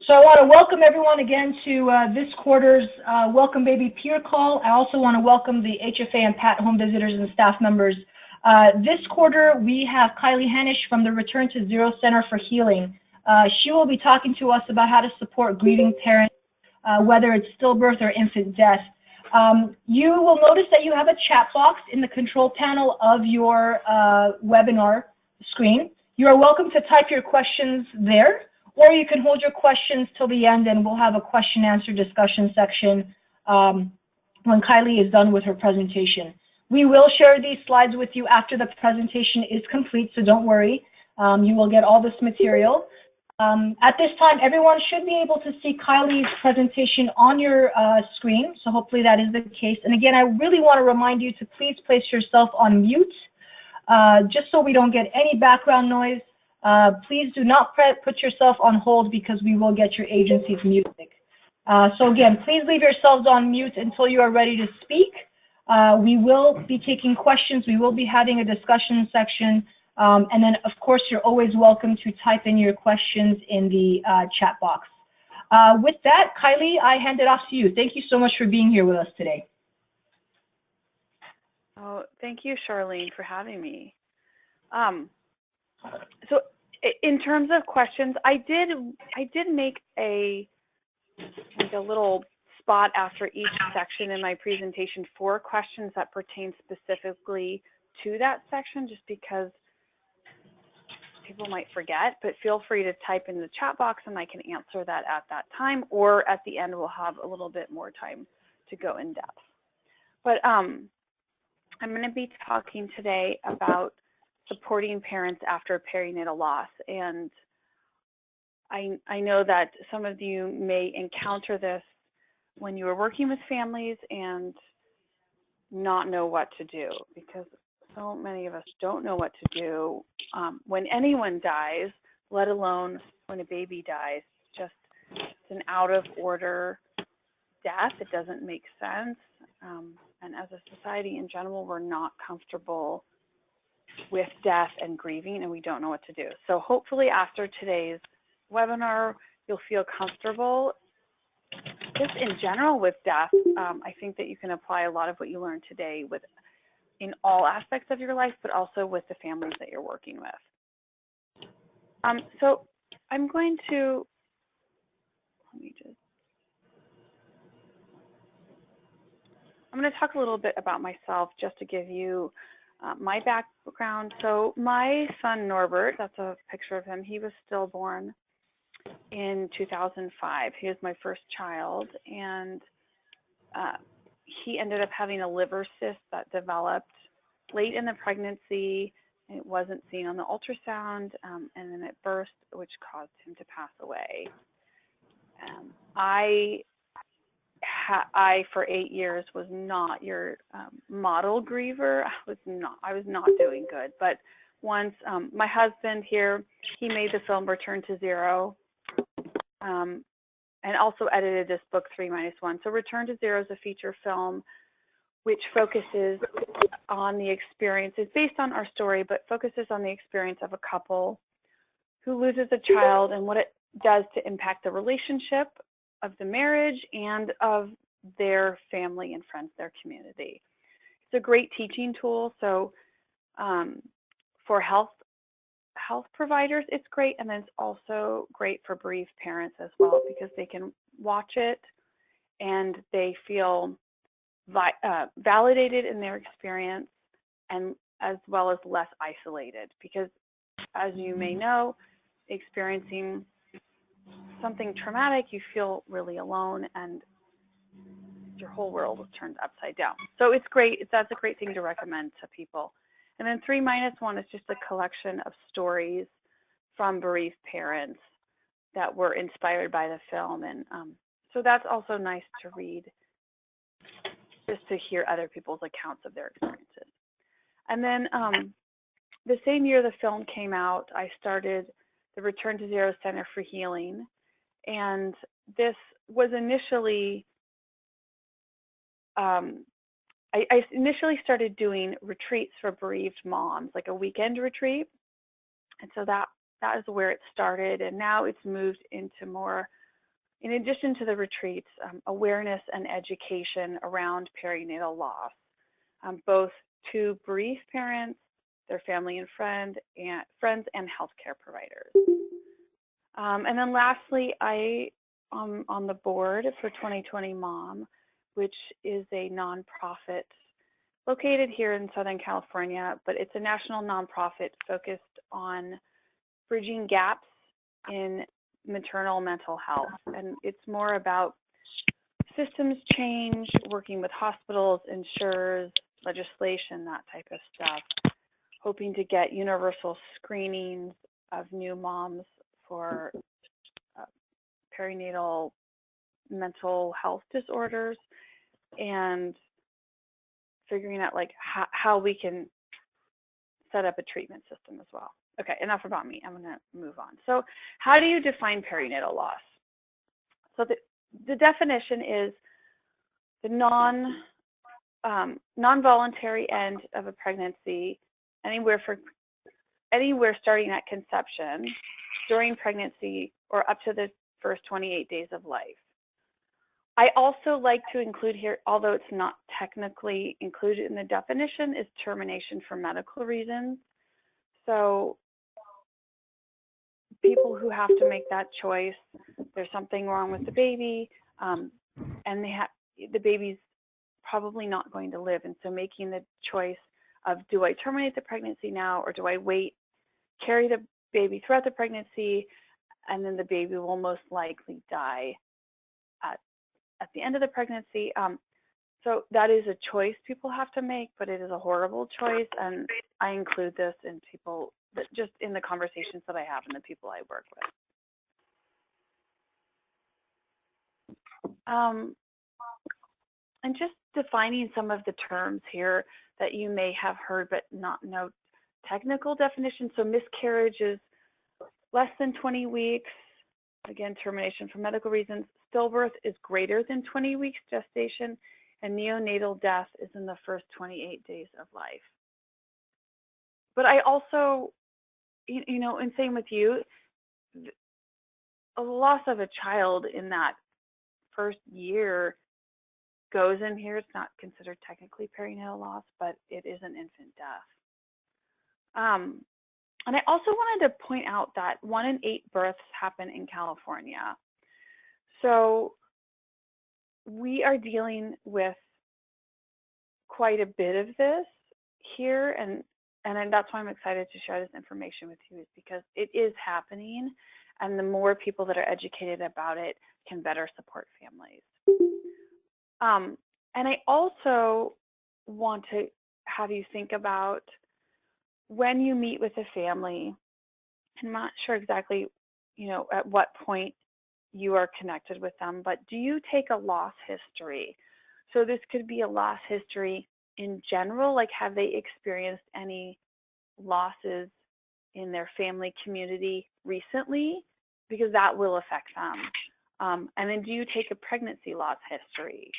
So I want to welcome everyone again to this quarter's Welcome Baby Peer Call. I also want to welcome the HFA and PAT home visitors and staff members. This quarter, we have Kylie Hanish from the Return to Zero Center for Healing. She will be talking to us about how to support grieving parents, whether it's stillbirth or infant death. You will notice that you have a chat box in the control panel of your webinar screen. You are welcome to type your questions there, or you can hold your questions till the end and we'll have a question-answer discussion section when Kylie is done with her presentation. We will share these slides with you after the presentation is complete, so don't worry. You will get all this material. At this time, everyone should be able to see Kylie's presentation on your screen, so hopefully that is the case. And again, I really want to remind you to please place yourself on mute, just so we don't get any background noise. Please do not put yourself on hold because we will get your agency's music. So again, please leave yourselves on mute until you are ready to speak. We will be taking questions. We will be having a discussion section. And then, of course, you're always welcome to type in your questions in the chat box. With that, Kylie, I hand it off to you. Thank you so much for being here with us today. Oh, thank you, Charlene, for having me. So in terms of questions, I did make a little spot after each section in my presentation for questions that pertain specifically to that section, just because people might forget, but feel free to type in the chat box and I can answer that at that time, or at the end we'll have a little bit more time to go in depth. But I'm going to be talking today about supporting parents after perinatal loss. And I know that some of you may encounter this when you are working with families and not know what to do, because so many of us don't know what to do when anyone dies, let alone when a baby dies. It's an out of order death. It doesn't make sense. And as a society in general, we're not comfortable with death and grieving, and we don't know what to do. So hopefully after today's webinar, you'll feel comfortable just in general with death. I think that you can apply a lot of what you learned today in all aspects of your life, but also with the families that you're working with. So I'm going to, I'm going to talk a little bit about myself just to give you my background. So my son Norbert, that's a picture of him, he was stillborn in 2005. He was my first child, and he ended up having a liver cyst that developed late in the pregnancy. It wasn't seen on the ultrasound, and then it burst, which caused him to pass away. I for 8 years was not your model griever. I was not doing good. But once my husband here, he made the film Return to Zero, and also edited this book 3-1. So Return to Zero is a feature film which focuses on the experience. It's based on our story, but focuses on the experience of a couple who loses a child and what it does to impact the relationship of the marriage and of their family and friends, their community. It's a great teaching tool. So for health providers, it's great. And then it's also great for bereaved parents as well, because they can watch it and they feel validated in their experience, and as well as less isolated, because as you may know, experiencing something traumatic, you feel really alone and your whole world is turned upside down. So it's great. That's a great thing to recommend to people. And then 3-1 is just a collection of stories from bereaved parents that were inspired by the film. And so that's also nice to read, just to hear other people's accounts of their experiences. And then the same year the film came out, I started the Return to Zero Center for Healing. And this was initially, I initially started doing retreats for bereaved moms, like a weekend retreat. And so that is where it started. And now it's moved into more in addition to the retreats, awareness and education around perinatal loss, both to bereaved parents, their family and friends, and healthcare providers. And then lastly, I am on the board for 2020 Mom, which is a nonprofit located here in Southern California, but it's a national nonprofit focused on bridging gaps in maternal mental health. And it's more about systems change, working with hospitals, insurers, legislation, that type of stuff, hoping to get universal screenings of new moms for perinatal mental health disorders, and figuring out like how we can set up a treatment system as well. Okay, enough about me. I'm going to move on. So how do you define perinatal loss? So the definition is the non-voluntary end of a pregnancy, anywhere starting at conception, during pregnancy, or up to the first 28 days of life. I also like to include here, although it's not technically included in the definition, is termination for medical reasons. So people who have to make that choice, there's something wrong with the baby, and the baby's probably not going to live. And so making the choice of, do I terminate the pregnancy now, or do I wait, carry the baby throughout the pregnancy, and then the baby will most likely die at the end of the pregnancy. So that is a choice people have to make, but it is a horrible choice. And I include this in people, just in the conversations that I have and the people I work with. And just defining some of the terms here that you may have heard but not know technical definitions. So miscarriage is less than 20 weeks. Again, termination for medical reasons. Stillbirth is greater than 20 weeks gestation, and neonatal death is in the first 28 days of life. But I also, you know, and same with you, a loss of a child in that first year goes in here. It's not considered technically perinatal loss, but it is an infant death. And I also wanted to point out that 1 in 8 births happen in California. So we are dealing with quite a bit of this here, and that's why I'm excited to share this information with you, is because it is happening, and the more people that are educated about it can better support families. And I also want to have you think about, when you meet with a family, I'm not sure exactly, you know, at what point you are connected with them, but do you take a loss history? So this could be a loss history in general, like have they experienced any losses in their family community recently? Because that will affect them. And then do you take a pregnancy loss history?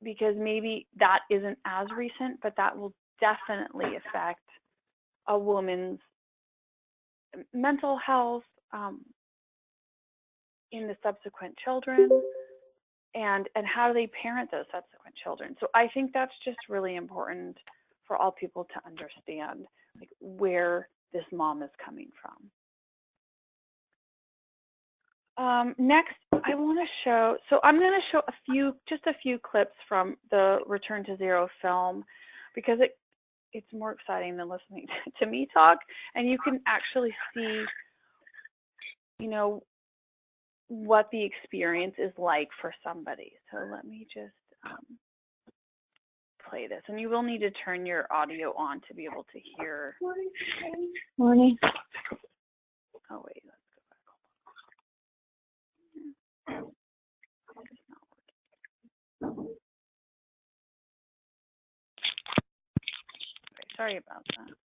Because maybe that isn't as recent, but that will definitely affect a woman's mental health in the subsequent children, and how do they parent those subsequent children. So I think that's just really important for all people to understand, like, where this mom is coming from. Next, I want to show, so I'm going to show just a few clips from the Return to Zero film, because it's more exciting than listening to me talk, and you can actually see, you know, what the experience is like for somebody. So let me just play this, and you will need to turn your audio on to be able to hear. Morning. Oh wait, let's go back. It's not working. Okay, sorry about that.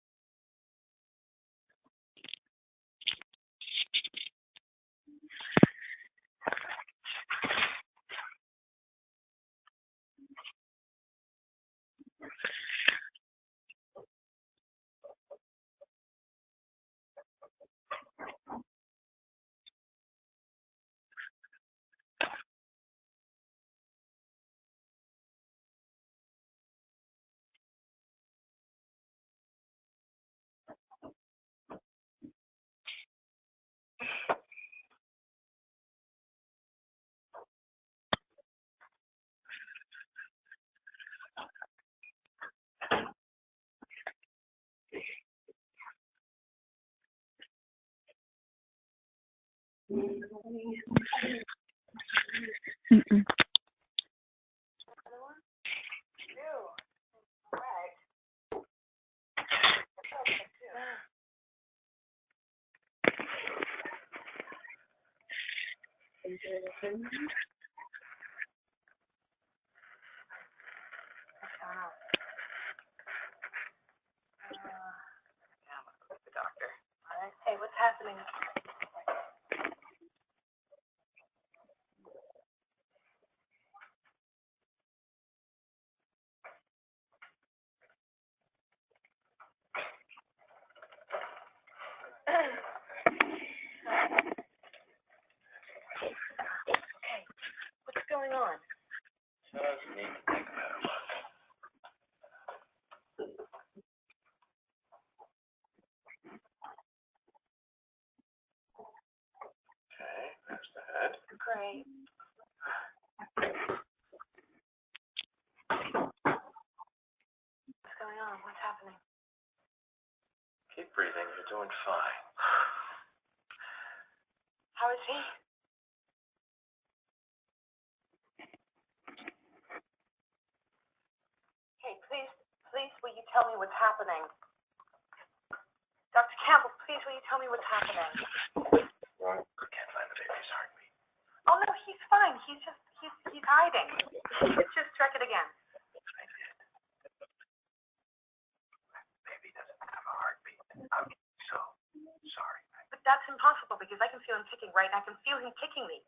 Mm-mm. The doctor. All right. Hey, what's happening? Okay. What's going on? Just need to take a better look. Okay, there's the head. Great. What's going on? What's happening? Keep breathing. You're doing fine. How is he? Hey, please, will you tell me what's happening? Dr. Campbell, please, will you tell me what's happening? What? I can't find the baby's heartbeat. Oh, no, he's fine. He's hiding. Let's just check it again. I did. Baby doesn't have a heartbeat. I'm so sorry. But that's impossible because I can feel him kicking, right? I can feel him kicking me.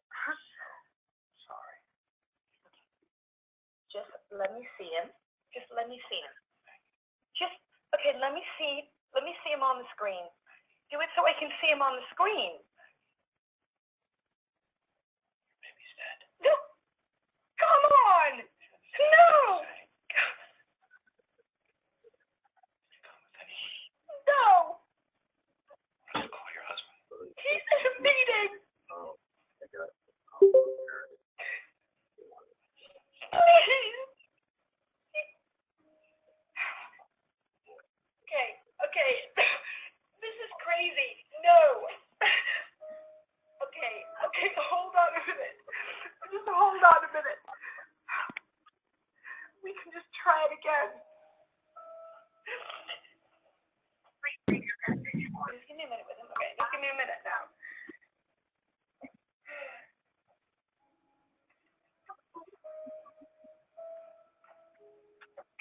Sorry. Just let me see him. Just let me see him. Okay, let me see him on the screen. Do it so I can see him on the screen. Baby's dead. No! Come on! No! No! Let's call your husband. He's in a meeting! Oh, I got it. Please! Okay. This is crazy. No. Okay, hold on a minute. Just hold on a minute. We can just try it again. Just give me a minute with him. Okay, just give me a minute now.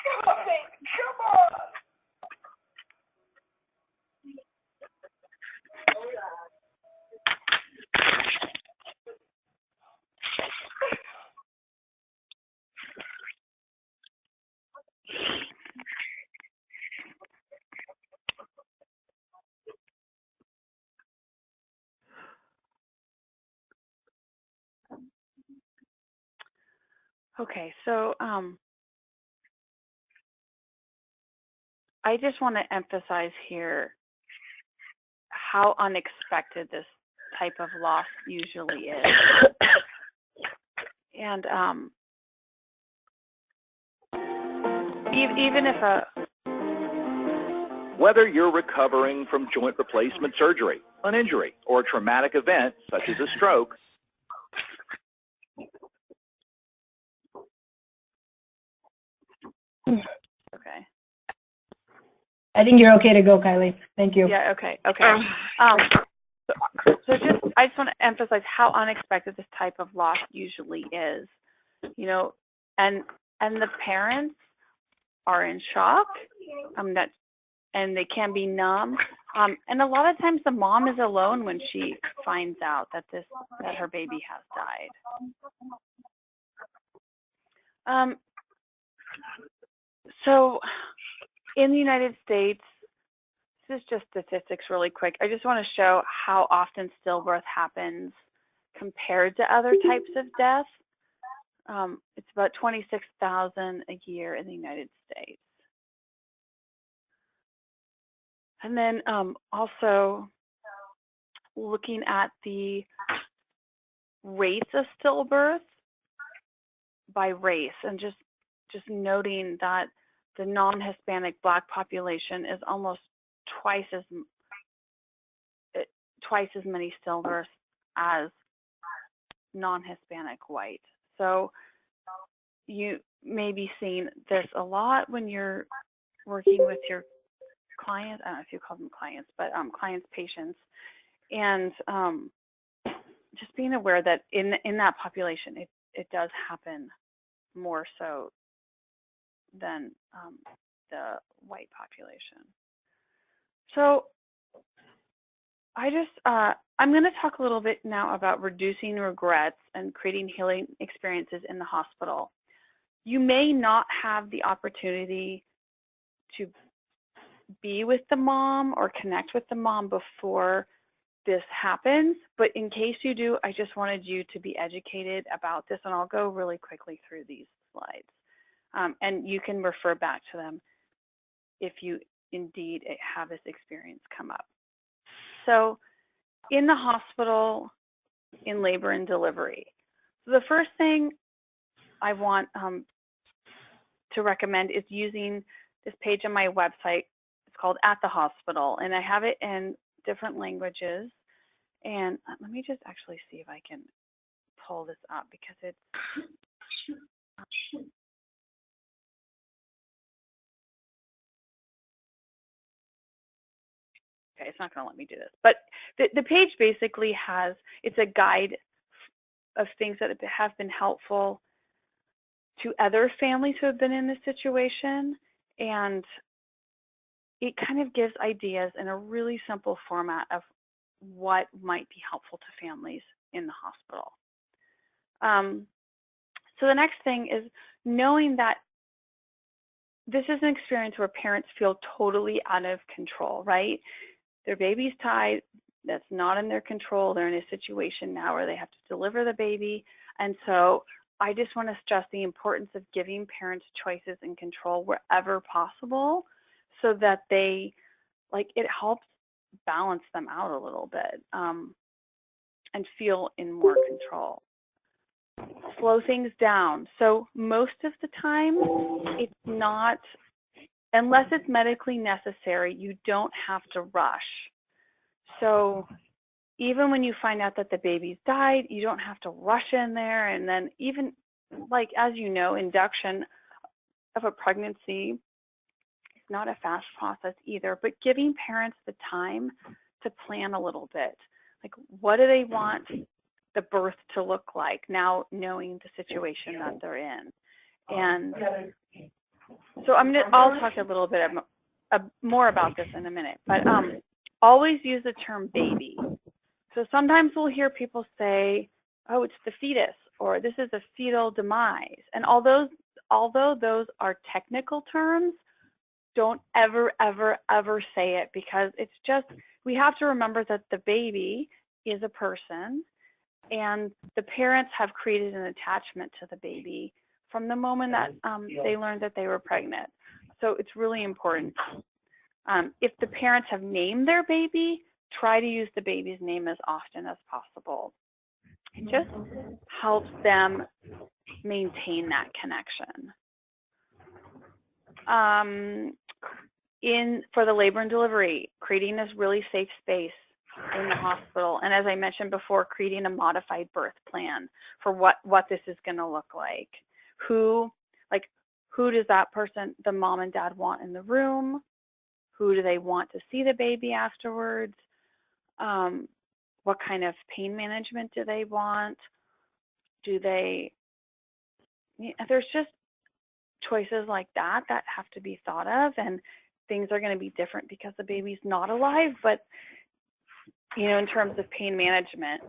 Come on, baby. Come on. Okay, so I just want to emphasize here how unexpected this type of loss usually is. And even if Whether you're recovering from joint replacement surgery, an injury, or a traumatic event such as a stroke, okay. I think you're okay to go, Kylie. Thank you. Yeah, okay. So I just want to emphasize how unexpected this type of loss usually is, and the parents are in shock, and they can be numb, and a lot of times the mom is alone when she finds out that her baby has died. So in the United States, this is just statistics really quick. I just want to show how often stillbirth happens compared to other types of death. It's about 26,000 a year in the United States. And then also looking at the rates of stillbirth by race, and just noting that the non-Hispanic Black population is almost twice as many stillbirths as non-Hispanic white. So you may be seeing this a lot when you're working with your clients. I don't know if you call them clients, but clients, patients, and just being aware that in that population, it does happen more so than the white population. So I'm going to talk a little bit now about reducing regrets and creating healing experiences in the hospital. You may not have the opportunity to be with the mom or connect with the mom before this happens, but in case you do, I just wanted you to be educated about this, and I'll go really quickly through these slides. And you can refer back to them if you indeed have this experience come up. So in the hospital, in labor and delivery, so the first thing I want to recommend is using this page on my website. It's called At the Hospital, and I have it in different languages. And let me just actually see if I can pull this up, because it's okay, it's not going to let me do this. But the page basically has, it's a guide of things that have been helpful to other families who have been in this situation. And it kind of gives ideas in a really simple format of what might be helpful to families in the hospital. So the next thing is knowing that this is an experience where parents feel totally out of control, right? Their baby's tied, that's not in their control. They're in a situation now where they have to deliver the baby. And so I just want to stress the importance of giving parents choices and control wherever possible, so that they, it helps balance them out a little bit and feel in more control. Slow things down. So most of the time, it's not, unless it's medically necessary, you don't have to rush. So even when you find out that the baby's died, you don't have to rush in there. And then even, as you know, induction of a pregnancy is not a fast process either, but giving parents the time to plan a little bit. What do they want the birth to look like, now knowing the situation that they're in? And so I'll talk a little bit more about this in a minute, but always use the term baby. So sometimes we'll hear people say, oh, it's the fetus, or this is a fetal demise. And although those are technical terms, don't ever, ever, ever say it, because it's just, we have to remember that the baby is a person, and the parents have created an attachment to the baby from the moment that they learned that they were pregnant. So it's really important. If the parents have named their baby, try to use the baby's name as often as possible. It just helps them maintain that connection. For the labor and delivery, creating this really safe space in the hospital, and as I mentioned before, creating a modified birth plan for what this is going to look like. Who does that person, the mom and dad, want in the room? Who do they want to see the baby afterwards? What kind of pain management do they want? There's just choices like that have to be thought of, and things are going to be different because the baby's not alive. But in terms of pain management,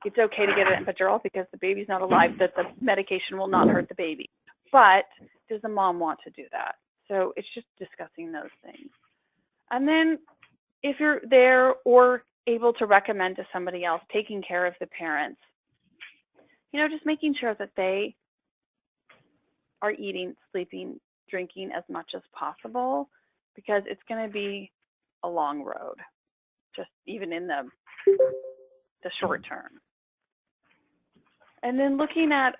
it's okay to get an epidural because the baby's not alive, that the medication will not hurt the baby. But does the mom want to do that? So it's just discussing those things. And then if you're there or able to recommend to somebody else, taking care of the parents, just making sure that they are eating, sleeping, drinking as much as possible, because it's going to be a long road, just even in the short term. And then looking at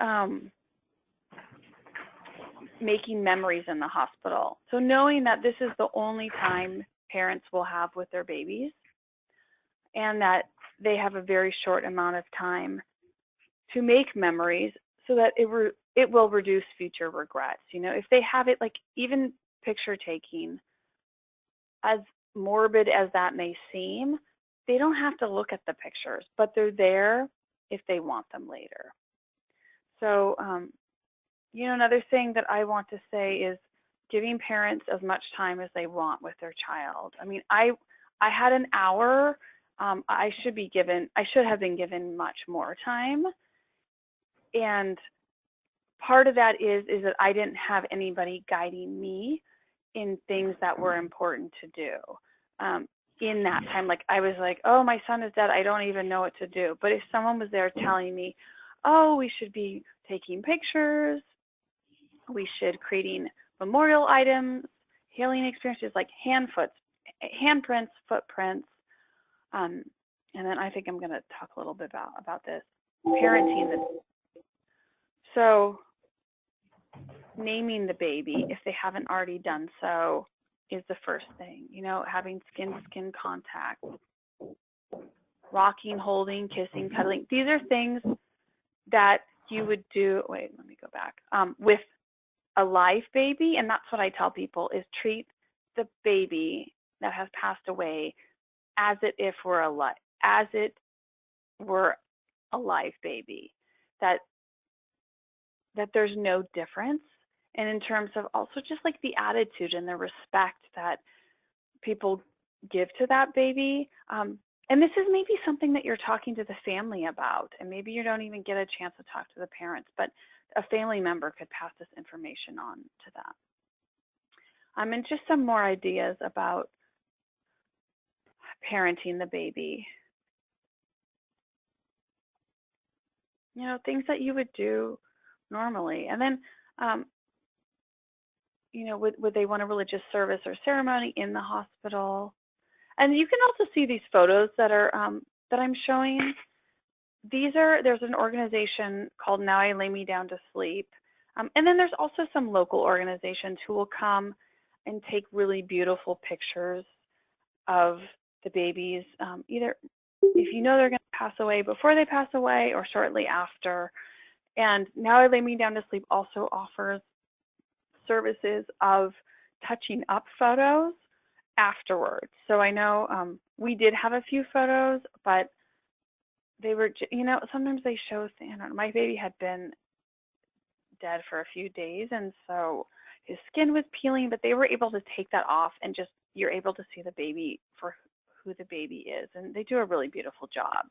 making memories in the hospital. So knowing that this is the only time parents will have with their babies, and that they have a very short amount of time to make memories so that it will reduce future regrets. You know, if they have it, like even picture taking, as morbid as that may seem, they don't have to look at the pictures, but they're there if they want them later. So, you know, another thing that I want to say is giving parents as much time as they want with their child. I mean, I had an hour. I should have been given much more time. And part of that is that I didn't have anybody guiding me in things that were important to do. In that time, like I was like, oh, my son is dead, I don't even know what to do. But if someone was there telling me, oh, we should be taking pictures, we should creating memorial items, healing experiences like handprints, footprints, and then I think I'm going to talk a little bit about this, parenting So naming the baby, if they haven't already done so, is the first thing. You know, having skin-to-skin contact, rocking, holding, kissing, cuddling. These are things that you would do, wait, let me go back, with a live baby. And that's what I tell people is treat the baby that has passed away as it were a live baby, that there's no difference. And in terms of also just like the attitude and the respect that people give to that baby. And this is maybe something that you're talking to the family about, and maybe you don't even get a chance to talk to the parents, but a family member could pass this information on to them. And just some more ideas about parenting the baby. You know, things that you would do normally. And then, you know, would they want a religious service or ceremony in the hospital? And you can also see these photos that are that I'm showing. There's an organization called Now I Lay Me Down to Sleep. And then there's also some local organizations who will come and take really beautiful pictures of the babies, either if you know they're going to pass away before they pass away or shortly after. And Now I Lay Me Down to Sleep also offers services of touching up photos afterwards. So I know we did have a few photos, but they were, you know, sometimes they show, I don't know, my baby had been dead for a few days, and so his skin was peeling, but they were able to take that off and just, you're able to see the baby for who the baby is. And they do a really beautiful job.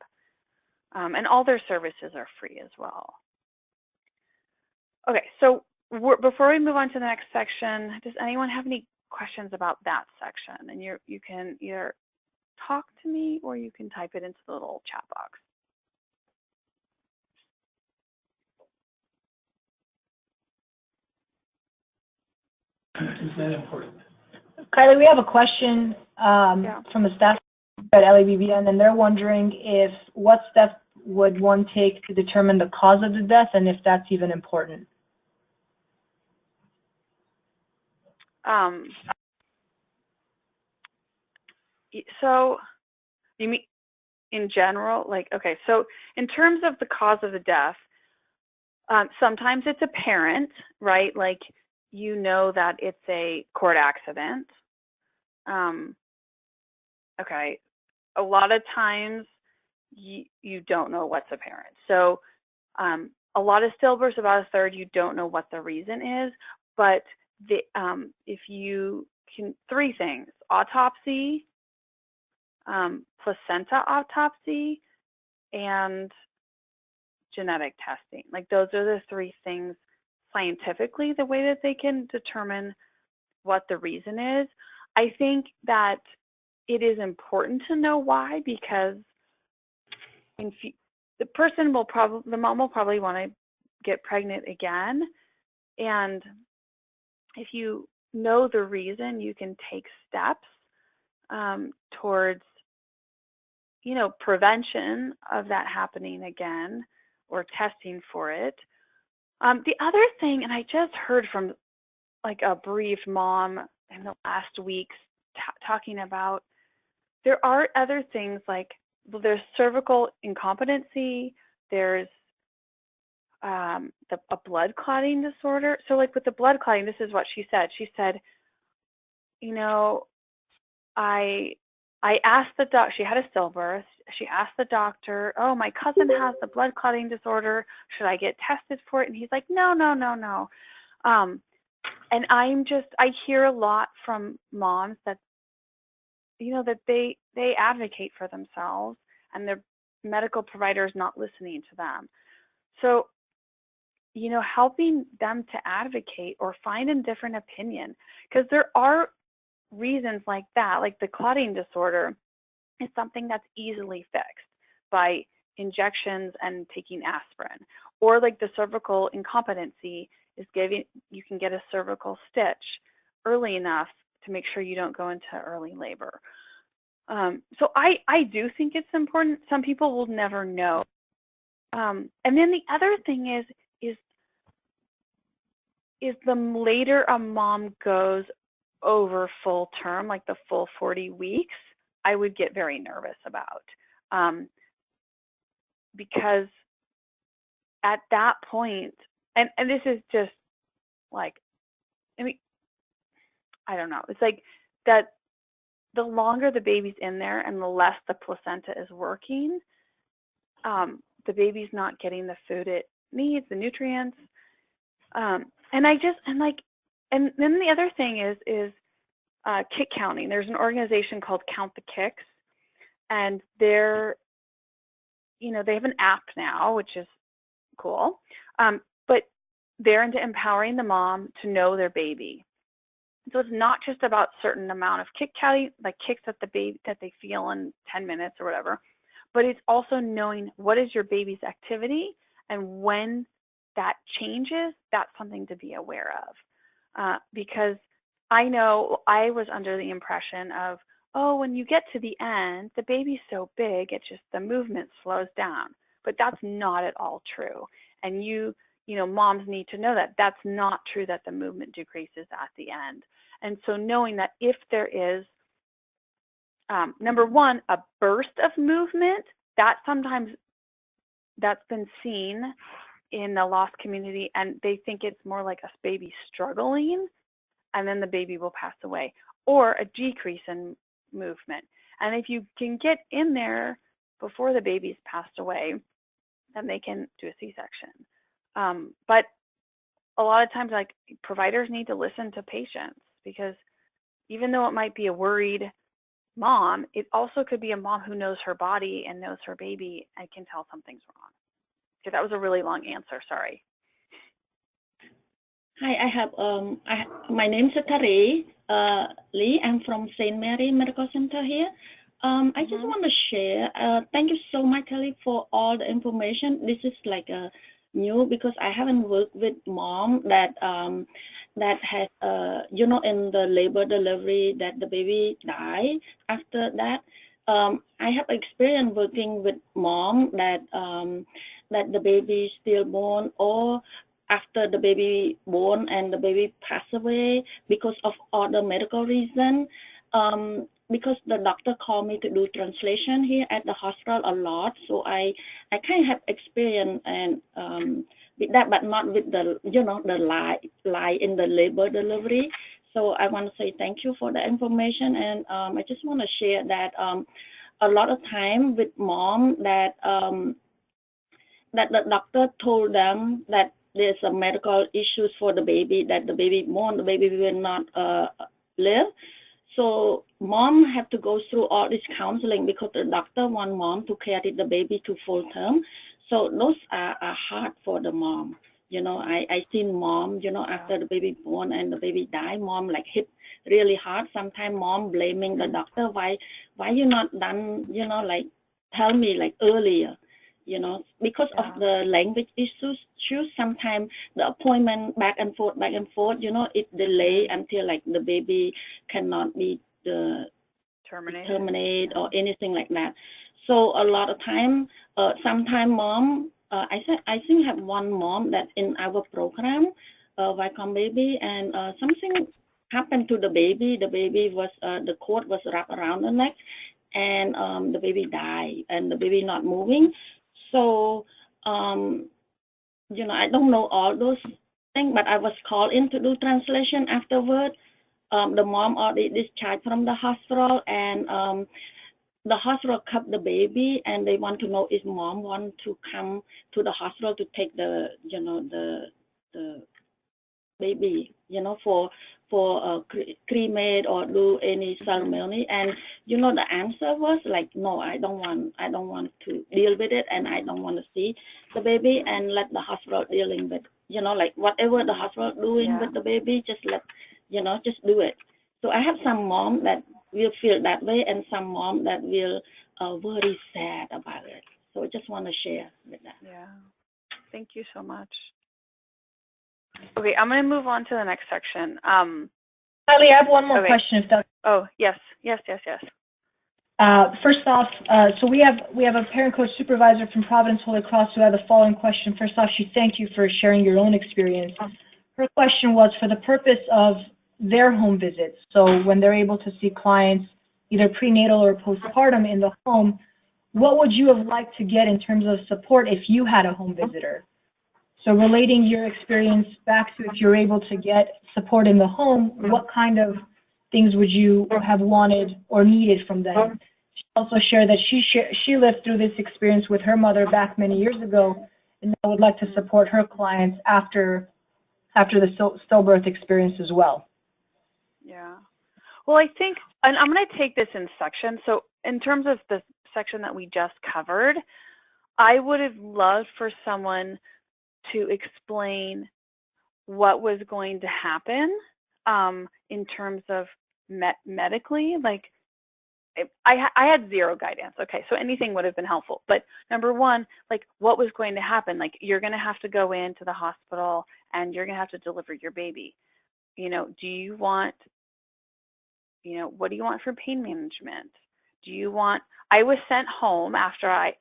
And all their services are free as well. Okay, so before we move on to the next section, does anyone have any questions about that section? And you can either talk to me or you can type it into the little chat box. Is that important? Kylie, we have a question from a staff at LABBN, and they're wondering what steps would one take to determine the cause of the death, and if that's even important. So you mean in general, like, okay, so in terms of the cause of the death, sometimes it's apparent, right? Like, you know that it's a court accident. Okay, a lot of times you don't know what's apparent. So a lot of stillbirths, about a third, you don't know what the reason is, but if you can, three things: autopsy, placenta autopsy, and genetic testing. Like, those are the three things scientifically, the way that they can determine what the reason is. I think that it is important to know why, because the mom will probably want to get pregnant again. And if you know the reason, you can take steps towards, you know, prevention of that happening again, or testing for it. The other thing, and I just heard from like a bereaved mom in the last weeks talking about, there are other things like there's cervical incompetency, there's a blood clotting disorder. So like with the blood clotting, this is what she said. She said, you know, I asked the doc, she had a stillbirth. She asked the doctor, oh, my cousin has the blood clotting disorder. Should I get tested for it? And he's like, no. And I hear a lot from moms that, you know, that they advocate for themselves and their medical provider is not listening to them. So, you know, helping them to advocate or find a different opinion, because there are reasons like that, like the clotting disorder is something that's easily fixed by injections and taking aspirin, or like the cervical incompetency is you can get a cervical stitch early enough to make sure you don't go into early labor. So I do think it's important. Some people will never know. And then the other thing is the later a mom goes over full term, like the full 40 weeks, I would get very nervous about. Because at that point, and this is just like, I mean, I don't know. It's like that the longer the baby's in there and the less the placenta is working, the baby's not getting the food it needs, the nutrients. And then the other thing is kick counting. There's an organization called Count the Kicks, and they're, you know, they have an app now, which is cool. But they're into empowering the mom to know their baby. So it's not just about certain amount of kick counting, like kicks that they feel in 10 minutes or whatever, but it's also knowing what is your baby's activity, and when that changes, that's something to be aware of. Because I know I was under the impression of, oh, when you get to the end, the baby's so big, it's just the movement slows down. But that's not at all true. And you know, moms need to know that that's not true, that the movement decreases at the end. And so knowing that if there is, number one, a burst of movement, that sometimes that's been seen in the loss community, and they think it's more like a baby struggling, and then the baby will pass away, or a decrease in movement. And if you can get in there before the baby's passed away, then they can do a C-section. But a lot of times, like, providers need to listen to patients, because even though it might be a worried mom, it also could be a mom who knows her body and knows her baby and can tell something's wrong. Okay, that was a really long answer, sorry. Hi, my name is Tari Lee. I'm from St. Mary Medical Center here. I just want to share, thank you so much, Kelly, for all the information. This is like new, because I haven't worked with mom that has, you know, in the labor delivery that the baby died after that. I have experience working with mom that the baby is stillborn, or after the baby born and the baby passed away because of other medical reason. Because the doctor called me to do translation here at the hospital a lot, so I kind of have experience and with that, but not with the, you know, the lie in the labor delivery. So I want to say thank you for the information, and I just want to share that a lot of time with mom that that the doctor told them that there's a medical issues for the baby, that the baby born, the baby will not live. So mom have to go through all this counseling because the doctor want mom to carry the baby to full term. So those are hard for the mom. You know, I seen mom, you know, after the baby born and the baby die, mom like hit really hard. Sometimes mom blaming the doctor, why you not done, you know, like tell me like earlier, you know, because of the language issues. Sometimes the appointment back and forth, you know, it delay until like the baby cannot be terminate or anything like that. So a lot of time, sometimes mom, I think have one mom that in our program, Welcome Baby, and something happened to the baby. The baby was, the cord was wrapped around the neck, and the baby died, and the baby not moving. So, I don't know all those things, but I was called in to do translation afterward. The mom already discharged from the hospital, and the hospital kept the baby, and they want to know if mom want to come to the hospital to take the baby, for cremate or do any ceremony. And the answer was like, no, I don't want to deal with it, and I don't want to see the baby, and let the hospital dealing with, like whatever the hospital doing with the baby, just just do it. So I have some mom that will feel that way, and some mom that will very sad about it. So I just want to share with that. Yeah. Thank you so much. Okay, I'm going to move on to the next section. Kylie, I have one more question. If that's... Oh, yes. First off, so we have a parent coach supervisor from Providence Holy Cross who had the following question. First off, she thanked you for sharing your own experience. Her question was for the purpose of their home visits. So when they're able to see clients either prenatal or postpartum in the home, what would you have liked to get in terms of support if you had a home visitor? So relating your experience back to if you're able to get support in the home, what kind of things would you have wanted or needed from them? She also shared that she lived through this experience with her mother back many years ago, and now would like to support her clients after the stillbirth experience as well. Yeah. Well, I think, and I'm going to take this in sections. So in terms of the section that we just covered, I would have loved for someone to explain what was going to happen in terms of medically. Like, I had zero guidance. Okay, so anything would have been helpful. But number one, like, what was going to happen? Like, you're going to have to go into the hospital and you're going to have to deliver your baby. Do you want, what do you want for pain management? I was sent home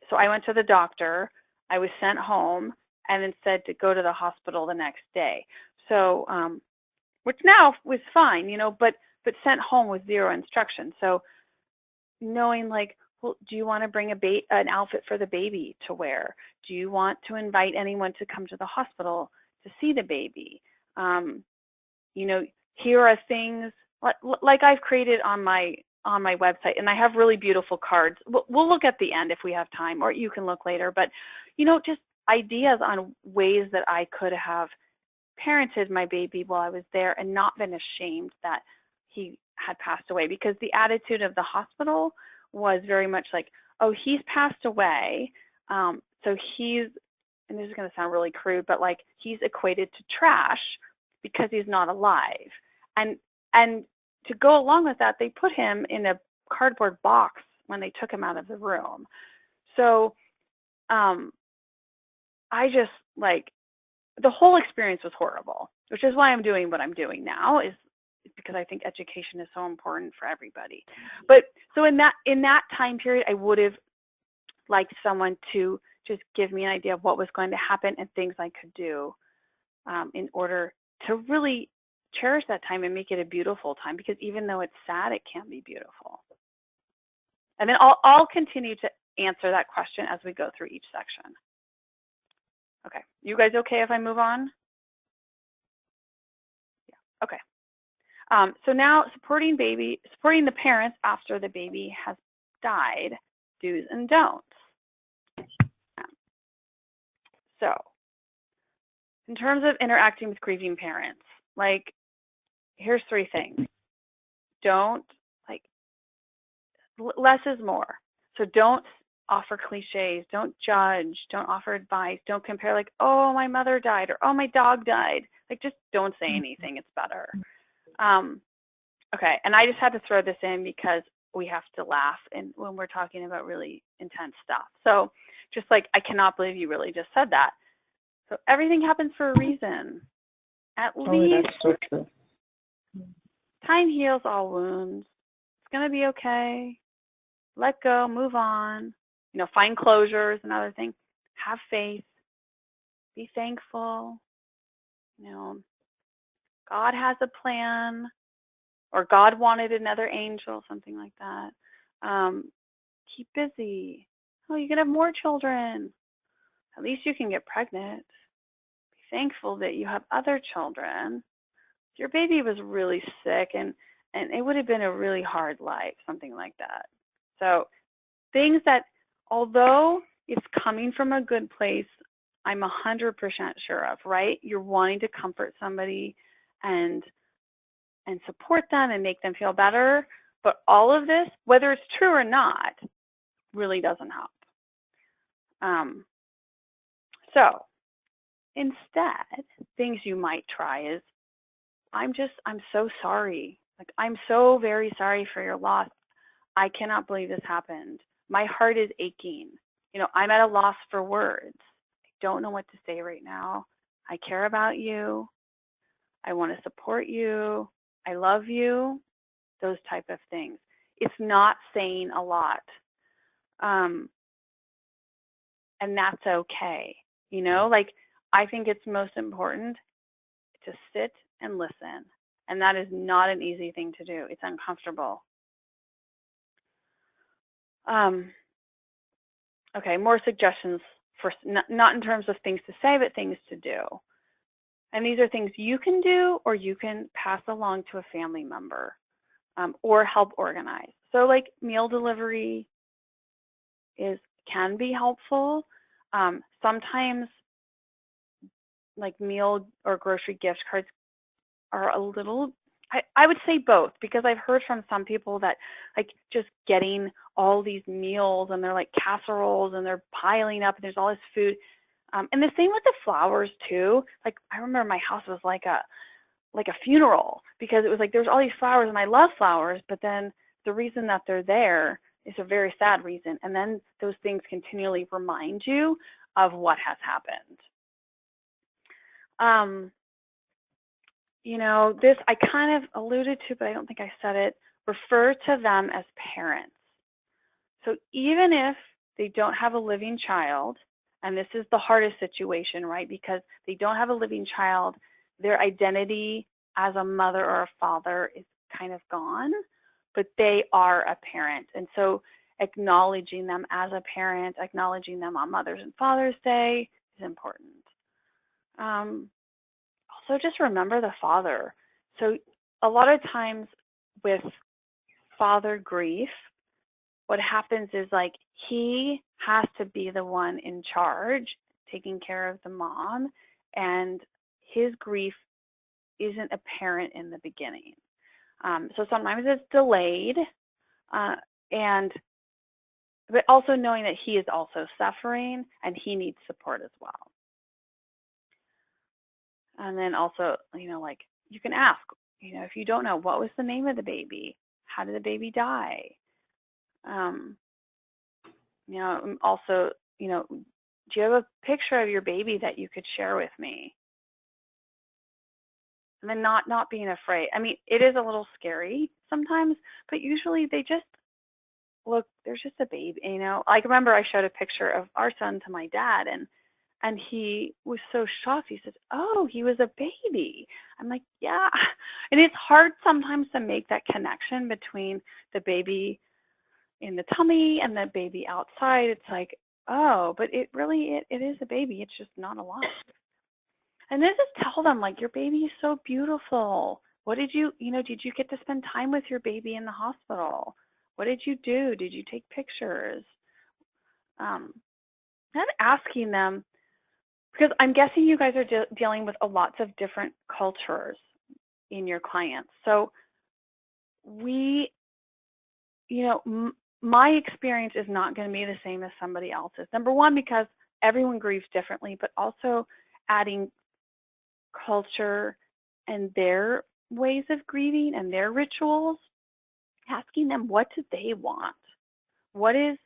so I went to the doctor, I was sent home, and then said to go to the hospital the next day. So, which now was fine, but sent home with zero instruction. So knowing like, well, do you want to bring an outfit for the baby to wear? Do you want to invite anyone to come to the hospital to see the baby? Here are things like I've created on my website, and I have really beautiful cards. We'll look at the end if we have time, or you can look later, but just ideas on ways that I could have parented my baby while I was there and not been ashamed that he had passed away, because the attitude of the hospital was very much like, oh, he's passed away, so he's, and this is going to sound really crude, but like, he's equated to trash because he's not alive. And to go along with that, they put him in a cardboard box when they took him out of the room. So I just, like, the whole experience was horrible, which is why I'm doing what I'm doing now, is because I think education is so important for everybody. But so in that time period, I would have liked someone to just give me an idea of what was going to happen and things I could do in order to really cherish that time and make it a beautiful time, because even though it's sad, it can be beautiful. And then I'll continue to answer that question as we go through each section. Okay, you guys okay if I move on? Yeah, okay. So now supporting the parents after the baby has died, do's and don'ts. So in terms of interacting with grieving parents, like, here's 3 things. Less is more. So don't offer cliches, don't judge, don't offer advice, don't compare like, oh, my mother died, or oh, my dog died. Like, just don't say anything, it's better. Okay, and I just had to throw this in because we have to laugh when we're talking about really intense stuff. So just like, I cannot believe you really just said that. So everything happens for a reason. At least that's so true. Time heals all wounds. It's going to be okay. Let go, move on. Find closure is another thing. Have faith. Be thankful. God has a plan, or God wanted another angel, something like that. keep busy. Oh, you can have more children. At least you can get pregnant. Be thankful that you have other children. Your baby was really sick, and it would have been a really hard life, something like that. So things that, although it's coming from a good place, I'm 100% sure of, right? You're wanting to comfort somebody and support them and make them feel better. But all of this, whether it's true or not, really doesn't help. So instead, things you might try is, I'm so sorry. Like, I'm so very sorry for your loss. I cannot believe this happened. My heart is aching. I'm at a loss for words. I don't know what to say right now. I care about you. I want to support you. I love you. Those type of things. It's not saying a lot. And that's okay. I think it's most important to sit and listen. And that is not an easy thing to do. It's uncomfortable. Okay, more suggestions for, not in terms of things to say, but things to do. And these are things you can do, or you can pass along to a family member, or help organize. So like meal delivery can be helpful. Sometimes like meal or grocery gift cards are a little, I would say both, because I've heard from some people that like just getting all these meals and they're like casseroles and they're piling up and there's all this food. And the same with the flowers too. Like I remember my house was like a funeral, because it was like there's all these flowers, and I love flowers, but then the reason that they're there is a very sad reason. And then those things continually remind you of what has happened. This I kind of alluded to, but I don't think I said it. Refer to them as parents. So even if they don't have a living child, and this is the hardest situation, right? Because they don't have a living child, their identity as a mother or a father is kind of gone, but they are a parent. And so acknowledging them as a parent, acknowledging them on Mother's and Father's Day is important. Also, just remember the father. So a lot of times with father grief, what happens is like he has to be the one in charge, taking care of the mom, and his grief isn't apparent in the beginning. So sometimes it's delayed, but also knowing that he is also suffering and he needs support as well. And then also, like you can ask, if you don't know, what was the name of the baby? How did the baby die? Also, do you have a picture of your baby that you could share with me? And then not being afraid. I mean, it is a little scary sometimes, but usually they just look, there's just a baby, I remember I showed a picture of our son to my dad, and he was so shocked. He said, "Oh, he was a baby." I'm like, yeah. And it's hard sometimes to make that connection between the baby in the tummy and the baby outside. It's like, oh, but it is a baby. It's just not alive. And then just tell them, like, your baby is so beautiful. What did you get to spend time with your baby in the hospital? What did you do? Did you take pictures? Then asking them, because I'm guessing you guys are dealing with lots of different cultures in your clients. So my experience is not going to be the same as somebody else's. Number one, because everyone grieves differently, but also adding culture and their ways of grieving and their rituals, asking them, what do they want? What is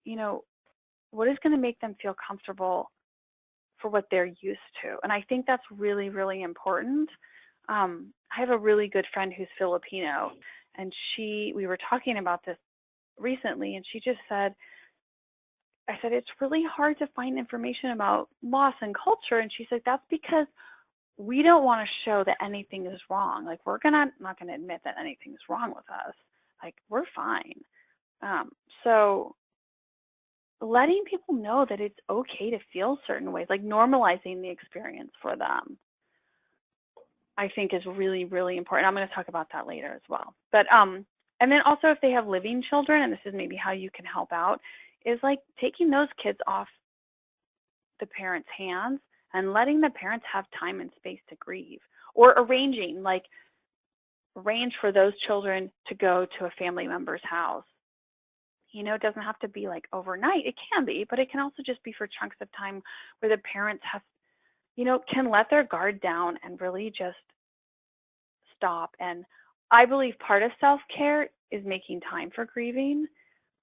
going to make them feel comfortable for what they're used to? And I think that's really, really important. I have a really good friend who's Filipino, and we were talking about this recently, and she just said, I said, it's really hard to find information about loss and culture. And she said, that's because we don't want to show that anything is wrong. Like, we're not going to admit that anything's wrong with us. Like, we're fine. So letting people know that it's okay to feel certain ways, like normalizing the experience for them, I think is really, really important. I'm going to talk about that later as well. But, and then also if they have living children, and this is maybe how you can help out, is like taking those kids off the parents' hands and letting the parents have time and space to grieve, or arrange for those children to go to a family member's house. You know, it doesn't have to be like overnight. It can be, but it can also just be for chunks of time where the parents have, you know, can let their guard down and really just stop. And I believe part of self-care is making time for grieving.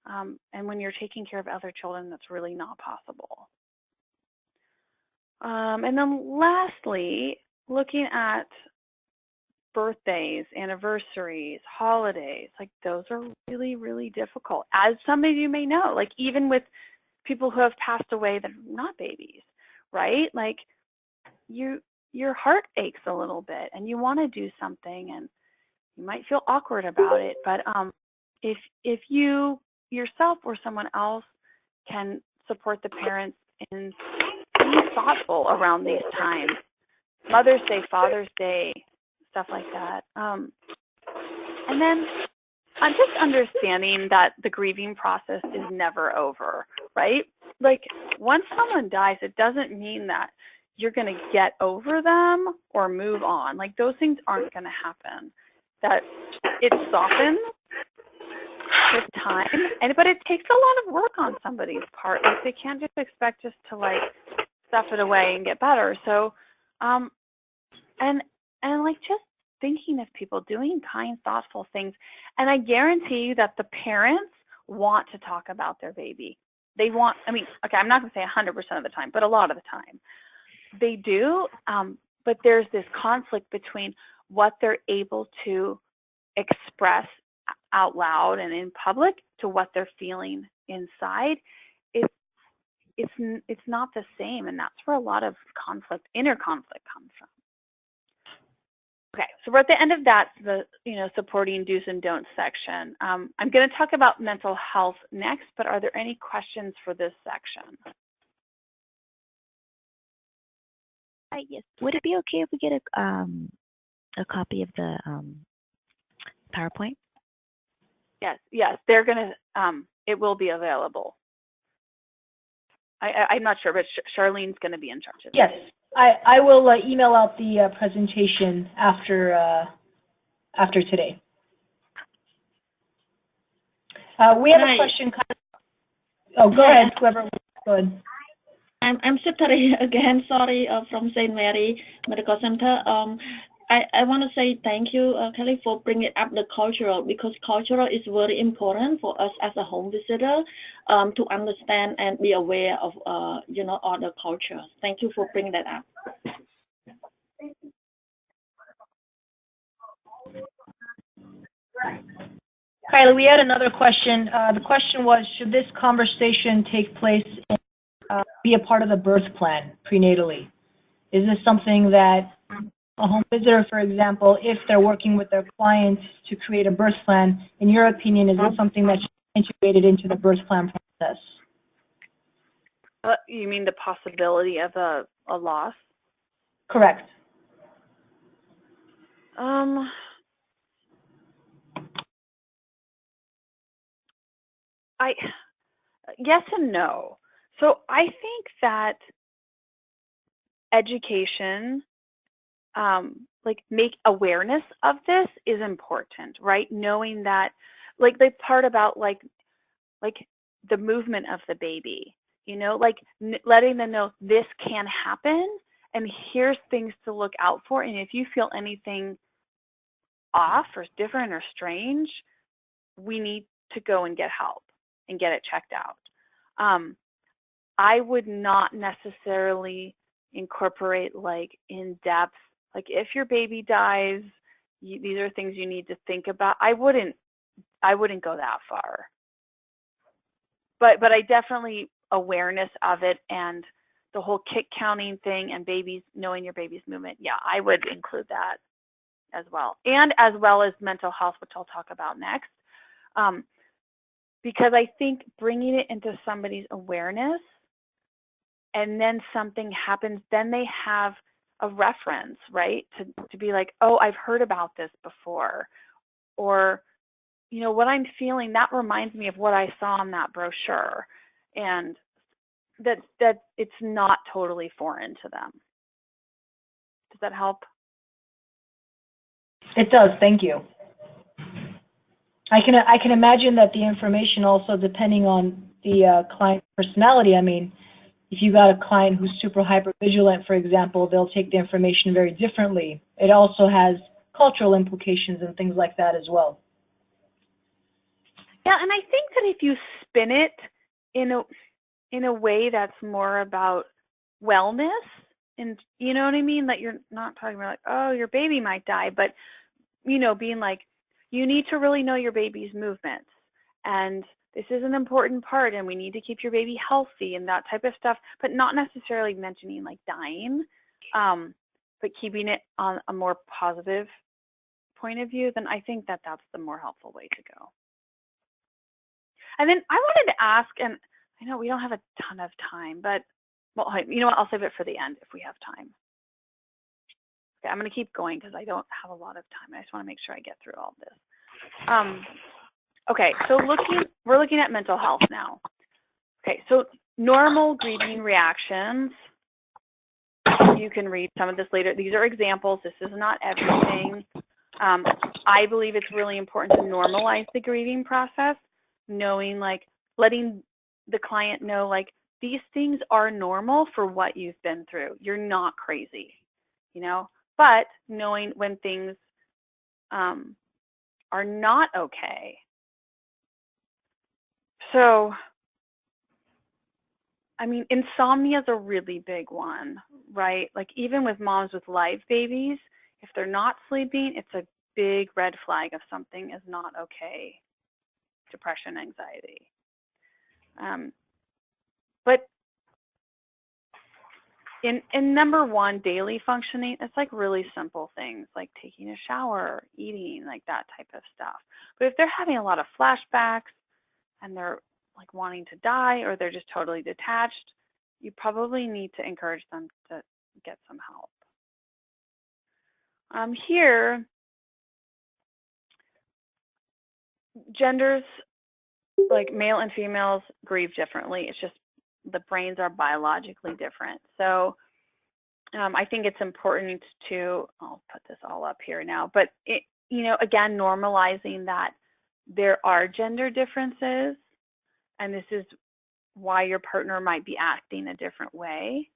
And when you're taking care of other children, that's really not possible. And then lastly, looking at birthdays, anniversaries, holidays, like those are really, really difficult. As some of you may know, like even with people who have passed away that are not babies, right? Like your heart aches a little bit and you want to do something and you might feel awkward about it. But if you yourself or someone else can support the parents in being thoughtful around these times, Mother's Day, Father's Day, stuff like that. And then I'm just understanding that the grieving process is never over, right? Like once someone dies, it doesn't mean that you're going to get over them or move on. Like those things aren't going to happen. That it softens with time, but it takes a lot of work on somebody's part. Like they can't just expect us to like stuff it away and get better. So, and like just thinking of people doing kind, thoughtful things. And I guarantee you that the parents want to talk about their baby. They want, I mean, okay, I'm not going to say 100% of the time, but a lot of the time they do. But there's this conflict between what they're able to express out loud and in public to what they're feeling inside. It's not the same, and that's where a lot of conflict, inner conflict, comes from. Okay, so we're at the end of that, supporting do's and don'ts section. I'm going to talk about mental health next, but are there any questions for this section? Yes. Would it be okay if we get a copy of the PowerPoint? Yes, they're going to. It will be available. I'm not sure, but Charlene's going to be in charge of it. Yes, I will email out the presentation after today. We have a question. Oh, go ahead, whoever. Go ahead. I'm Satari again. Sorry, from St. Mary Medical Center. I want to say thank you, Kelly, for bringing up the cultural, because cultural is very important for us as a home visitor to understand and be aware of, other cultures. Thank you for bringing that up. Kylie, we had another question. The question was, should this conversation take place and be a part of the birth plan prenatally? Is this something that a home visitor, for example, if they're working with their clients to create a birth plan, in your opinion, is it something that should be integrated into the birth plan process? You mean the possibility of a loss? Correct. Yes and no. So I think that education, make awareness of this is important, right? Knowing that, like the part about like the movement of the baby, letting them know this can happen and here's things to look out for. And if you feel anything off or different or strange, we need to go and get help and get it checked out. I would not necessarily incorporate in depth, if your baby dies, these are things you need to think about. I wouldn't go that far. But I definitely awareness of it and the whole kick counting thing and knowing your baby's movement. Yeah, I would include that as well. And as well as mental health, which I'll talk about next. because I think bringing it into somebody's awareness and then something happens, then they have a reference, right? To be like, oh, I've heard about this before. Or, you know, what I'm feeling, that reminds me of what I saw in that brochure. And that it's not totally foreign to them. Does that help? It does, thank you. I can imagine that the information also, depending on the client's personality, I mean, if you got a client who's super hypervigilant, for example, they'll take the information very differently. It also has cultural implications and things like that as well. Yeah, and I think that if you spin it in a way that's more about wellness, and you know what I mean, that you're not talking about like, oh, your baby might die, but you know, being like, you need to really know your baby's movements, and this is an important part, and we need to keep your baby healthy and that type of stuff, but not necessarily mentioning like dying, but keeping it on a more positive point of view, then I think that that's the more helpful way to go. And then I wanted to ask, and I know we don't have a ton of time, but well, you know what, I'll save it for the end if we have time. Okay, I'm going to keep going because I don't have a lot of time. I just want to make sure I get through all this. Okay, so we're looking at mental health now. Okay, so normal grieving reactions. You can read some of this later. These are examples. This is not everything. I believe it's really important to normalize the grieving process, knowing, like, letting the client know, like, these things are normal for what you've been through. You're not crazy, you know, but knowing when things are not okay. So, I mean, insomnia is a really big one, right? Like, even with moms with live babies, if they're not sleeping, it's a big red flag of something is not okay. Depression, anxiety. But in number one, daily functioning, it's like really simple things like taking a shower, eating, like that type of stuff. But if they're having a lot of flashbacks and they're like wanting to die, or they're just totally detached, you probably need to encourage them to get some help. Here, genders, like male and females, grieve differently. It's just the brains are biologically different. So I think it's important to, I'll put this all up here now, but it, you know, again, normalizing that there are gender differences, and this is why your partner might be acting a different way.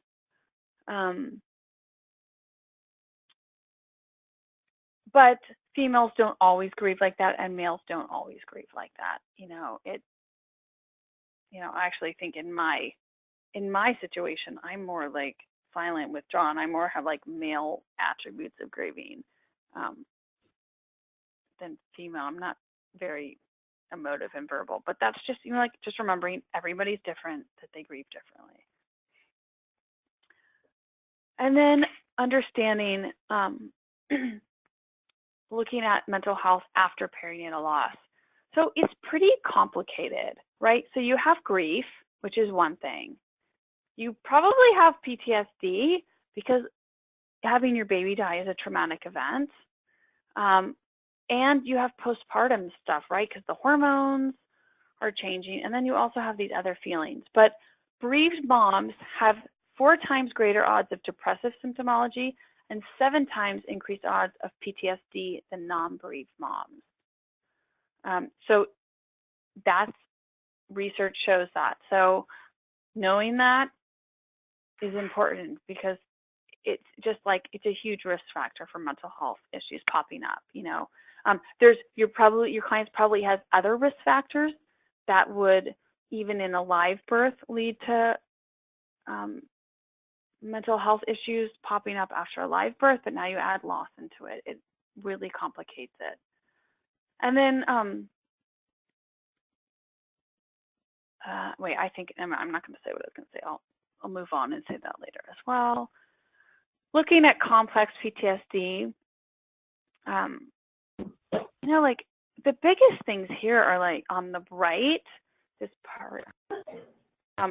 But females don't always grieve like that, and males don't always grieve like that. You know, I actually think in my situation, I'm more like silent, withdrawn. I more have like male attributes of grieving than female. I'm not very emotive and verbal, but that's just, you know, like just remembering everybody's different, that they grieve differently. And then understanding, looking at mental health after perinatal loss. So it's pretty complicated, right? So you have grief, which is one thing. You probably have PTSD because having your baby die is a traumatic event. And you have postpartum stuff, right? Because the hormones are changing. And then you also have these other feelings. But bereaved moms have 4 times greater odds of depressive symptomology and 7 times increased odds of PTSD than non-bereaved moms. So that's, research shows that. So knowing that is important, because it's just like, it's a huge risk factor for mental health issues popping up, you know. Your clients probably has other risk factors that would, even in a live birth, lead to mental health issues popping up after a live birth, but now you add loss into it. It really complicates it. And then, wait, I think, I'm not going to say what I was going to say. I'll move on and say that later as well. Looking at complex PTSD, you know, like the biggest things here are like on the right, this part,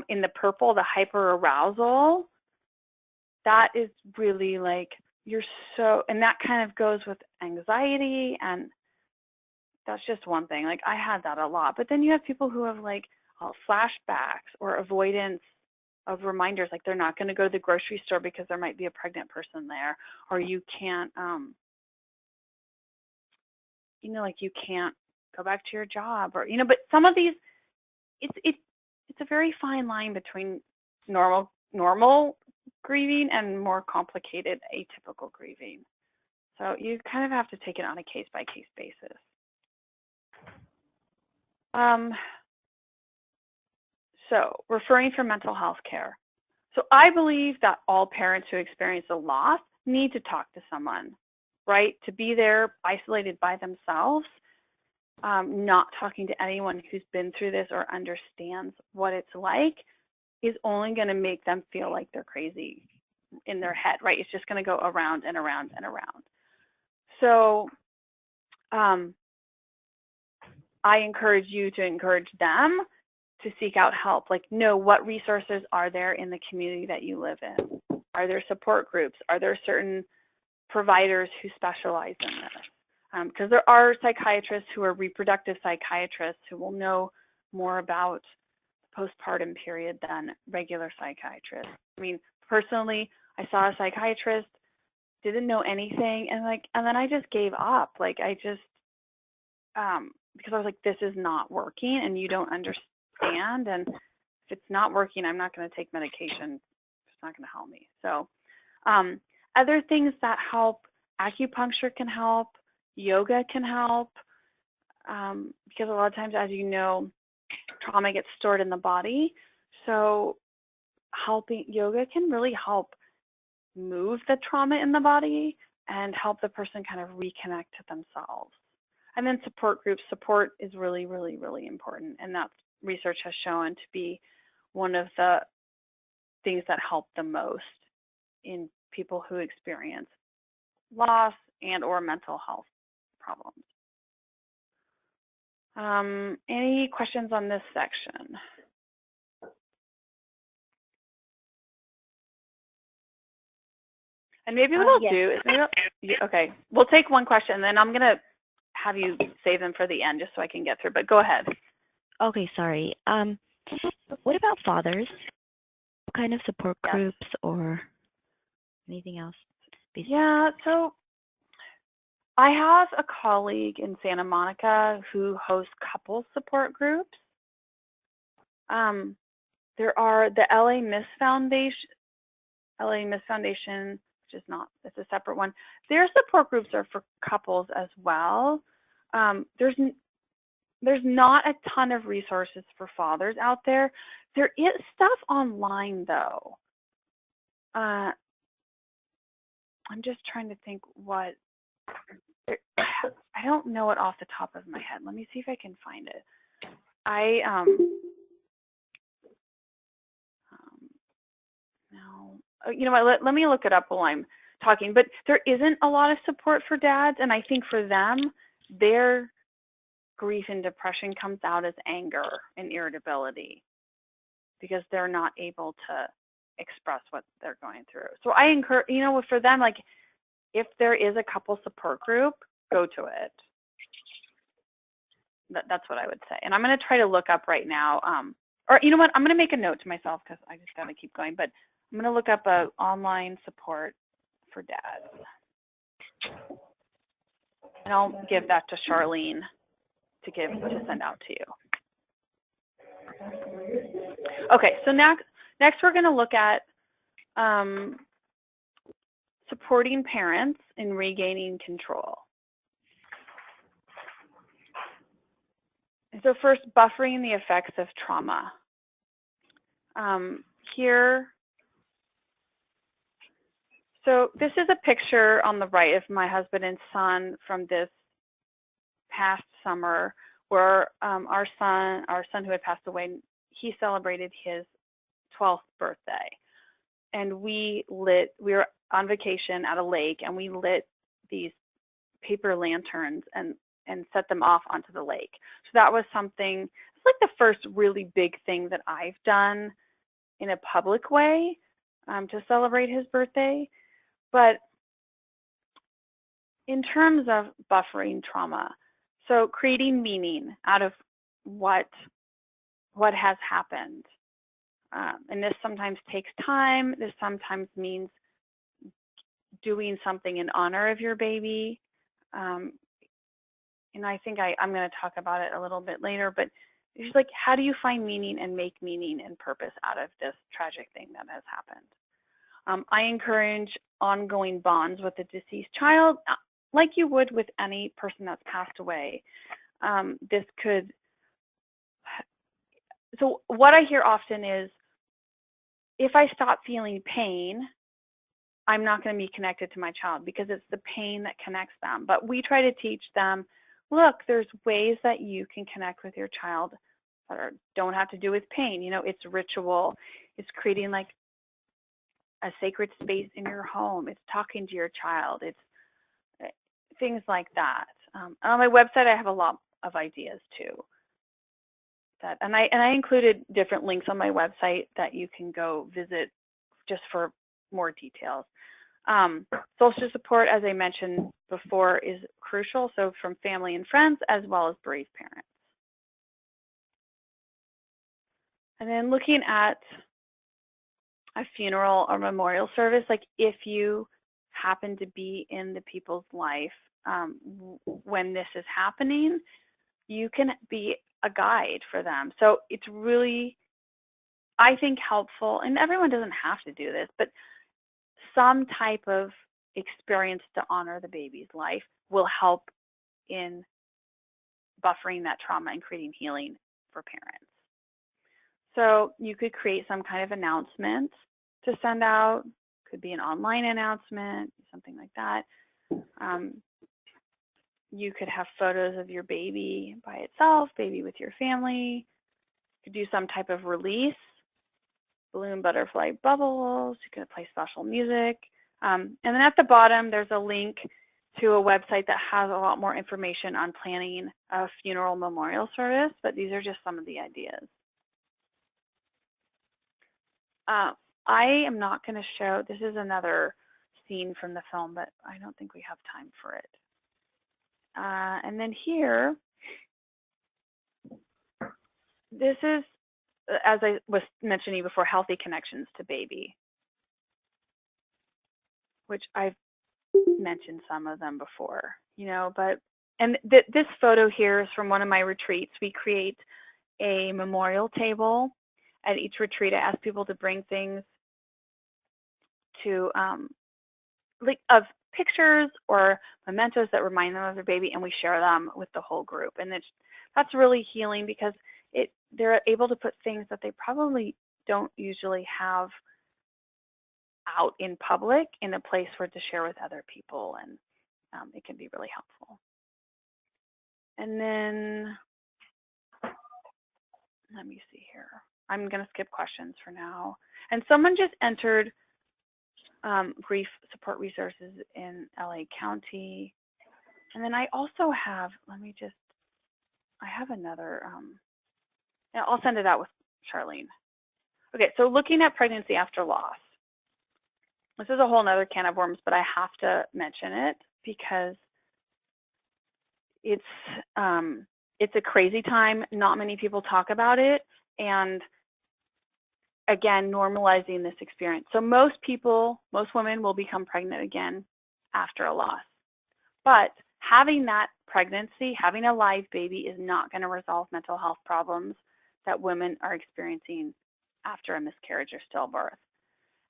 in the purple, the hyperarousal. That is really like, you're so, and that kind of goes with anxiety, and that's just one thing. Like I had that a lot, but then you have people who have like flashbacks or avoidance of reminders, like they're not going to go to the grocery store because there might be a pregnant person there, or you can't, you know, like you can't go back to your job, or, you know, but some of these, it's a very fine line between normal grieving and more complicated atypical grieving. So you kind of have to take it on a case-by-case basis. So referring for mental health care. So I believe that all parents who experience a loss need to talk to someone, right? To be there isolated by themselves, not talking to anyone who's been through this or understands what it's like, is only going to make them feel like they're crazy in their head, right? It's just going to go around and around and around. So I encourage you to encourage them to seek out help. Like, know what resources are there in the community that you live in. Are there support groups? Are there certain providers who specialize in this? Because there are psychiatrists who are reproductive psychiatrists who will know more about the postpartum period than regular psychiatrists. I mean, personally, I saw a psychiatrist, didn't know anything, and then I just gave up. Like I just, because I was like, this is not working, and you don't understand. And if it's not working, I'm not going to take medication. It's not going to help me. So other things that help, acupuncture can help, yoga can help, because a lot of times, as you know, trauma gets stored in the body. So yoga can really help move the trauma in the body and help the person kind of reconnect to themselves. And then support groups. Support is really, really, really important. And that's research has shown to be one of the things that help the most in people who experience loss and or mental health problems. Any questions on this section? And maybe what I'll do is, okay, we'll take one question, and then I'm going to have you save them for the end just so I can get through, but go ahead. Okay, sorry. What about fathers? What kind of support groups or anything else? Yeah, so I have a colleague in Santa Monica who hosts couples support groups. There are the LA Miss Foundation, which is not, it's a separate one. Their support groups are for couples as well. There's not a ton of resources for fathers out there. There is stuff online though. I'm just trying to think what, I don't know it off the top of my head. Let me see if I can find it. No, you know what, let me look it up while I'm talking, but there isn't a lot of support for dads. And I think for them, their grief and depression comes out as anger and irritability because they're not able to express what they're going through. So I encourage, you know, for them, like if there is a couple support group, go to it. That's what I would say. And I'm going to try to look up right now, or you know what, I'm going to make a note to myself because I just got to keep going, but I'm going to look up an online support for dads. And I'll give that to Charlene to send out to you. Okay, so next we're going to look at supporting parents in regaining control. And so first, buffering the effects of trauma. So this is a picture on the right of my husband and son from this past summer, where our son who had passed away, he celebrated his 12th birthday, and we were on vacation at a lake, and we lit these paper lanterns, and and set them off onto the lake. So that was something, it's like the first really big thing that I've done in a public way to celebrate his birthday. But in terms of buffering trauma, so creating meaning out of what has happened. And this sometimes takes time. This sometimes means doing something in honor of your baby. And I think I'm going to talk about it a little bit later, but it's like, how do you find meaning and make meaning and purpose out of this tragic thing that has happened? I encourage ongoing bonds with the deceased child, like you would with any person that's passed away. So what I hear often is, if I stop feeling pain, I'm not going to be connected to my child because it's the pain that connects them. But we try to teach them, look, there's ways that you can connect with your child that don't have to do with pain. You know, it's ritual. It's creating like a sacred space in your home. It's talking to your child. It's things like that. On my website, I have a lot of ideas too. And I included different links on my website that you can go visit just for more details. Social support, as I mentioned before, is crucial. So from family and friends, as well as bereaved parents. And then looking at a funeral or memorial service, like if you happen to be in the people's life when this is happening, you can be a guide for them. So it's really, I think, helpful, and everyone doesn't have to do this, but some type of experience to honor the baby's life will help in buffering that trauma and creating healing for parents. So you could create some kind of announcement to send out. Could be an online announcement, something like that. You could have photos of your baby by itself, baby with your family. You could do some type of release, balloon, butterfly, bubbles. You could play special music. And then at the bottom, there's a link to a website that has a lot more information on planning a funeral memorial service, but these are just some of the ideas. I am not going to show, this is another scene from the film, but I don't think we have time for it. And then here, this is, as I was mentioning before, healthy connections to baby, which I've mentioned some of them before, you know, but, and this photo here is from one of my retreats. We create a memorial table at each retreat. I ask people to bring things to, like, of pictures or mementos that remind them of their baby, and we share them with the whole group. And that's really healing because they're able to put things that they probably don't usually have out in public in a place for it to share with other people, and it can be really helpful. And then let me see here. I'm going to skip questions for now. And someone just entered grief support resources in LA County. And then I also have, I have another, I'll send it out with Charlene. Okay, so looking at pregnancy after loss. This is a whole nother can of worms, but I have to mention it because it's a crazy time. Not many people talk about it. And again, normalizing this experience. So most women will become pregnant again after a loss. But having that pregnancy, having a live baby is not going to resolve mental health problems that women are experiencing after a miscarriage or stillbirth.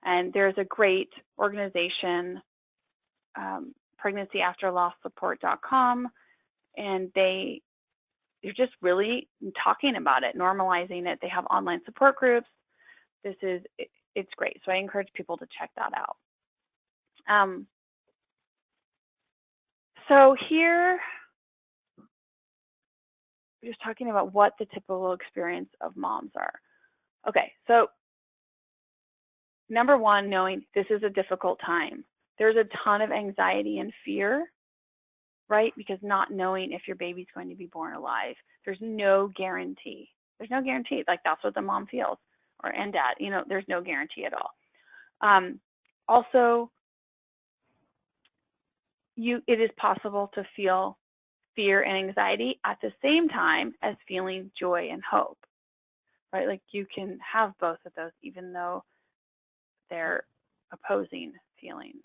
And there's a great organization, pregnancyafterlosssupport.com, and they're just really talking about it, normalizing it. They have online support groups. It's great. So I encourage people to check that out. So here, we're just talking about what the typical experience of moms are. Okay, so number one, knowing this is a difficult time. There's a ton of anxiety and fear right? Because not knowing if your baby's going to be born alive, there's no guarantee. There's no guarantee. Like that's what the mom feels, and dad. There's no guarantee at all. Also, it is possible to feel fear and anxiety at the same time as feeling joy and hope, right? Like you can have both of those even though they're opposing feelings.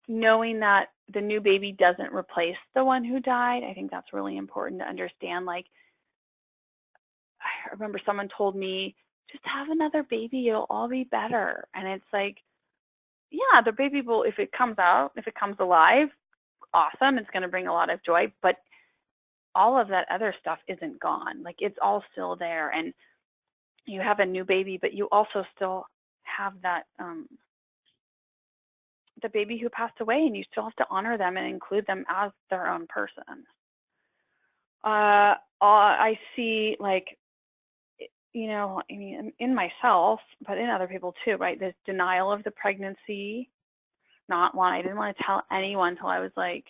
Knowing that the new baby doesn't replace the one who died, I think that's really important to understand. Like, I remember someone told me, just have another baby, it'll all be better. And it's like, yeah, the baby will, if it comes alive, awesome, it's going to bring a lot of joy, but all of that other stuff isn't gone. Like it's all still there, and you have a new baby, but you also still have that the baby who passed away, and you still have to honor them and include them as their own person. I see, like, in myself, but in other people too, right? This denial of the pregnancy, I didn't want to tell anyone until I was like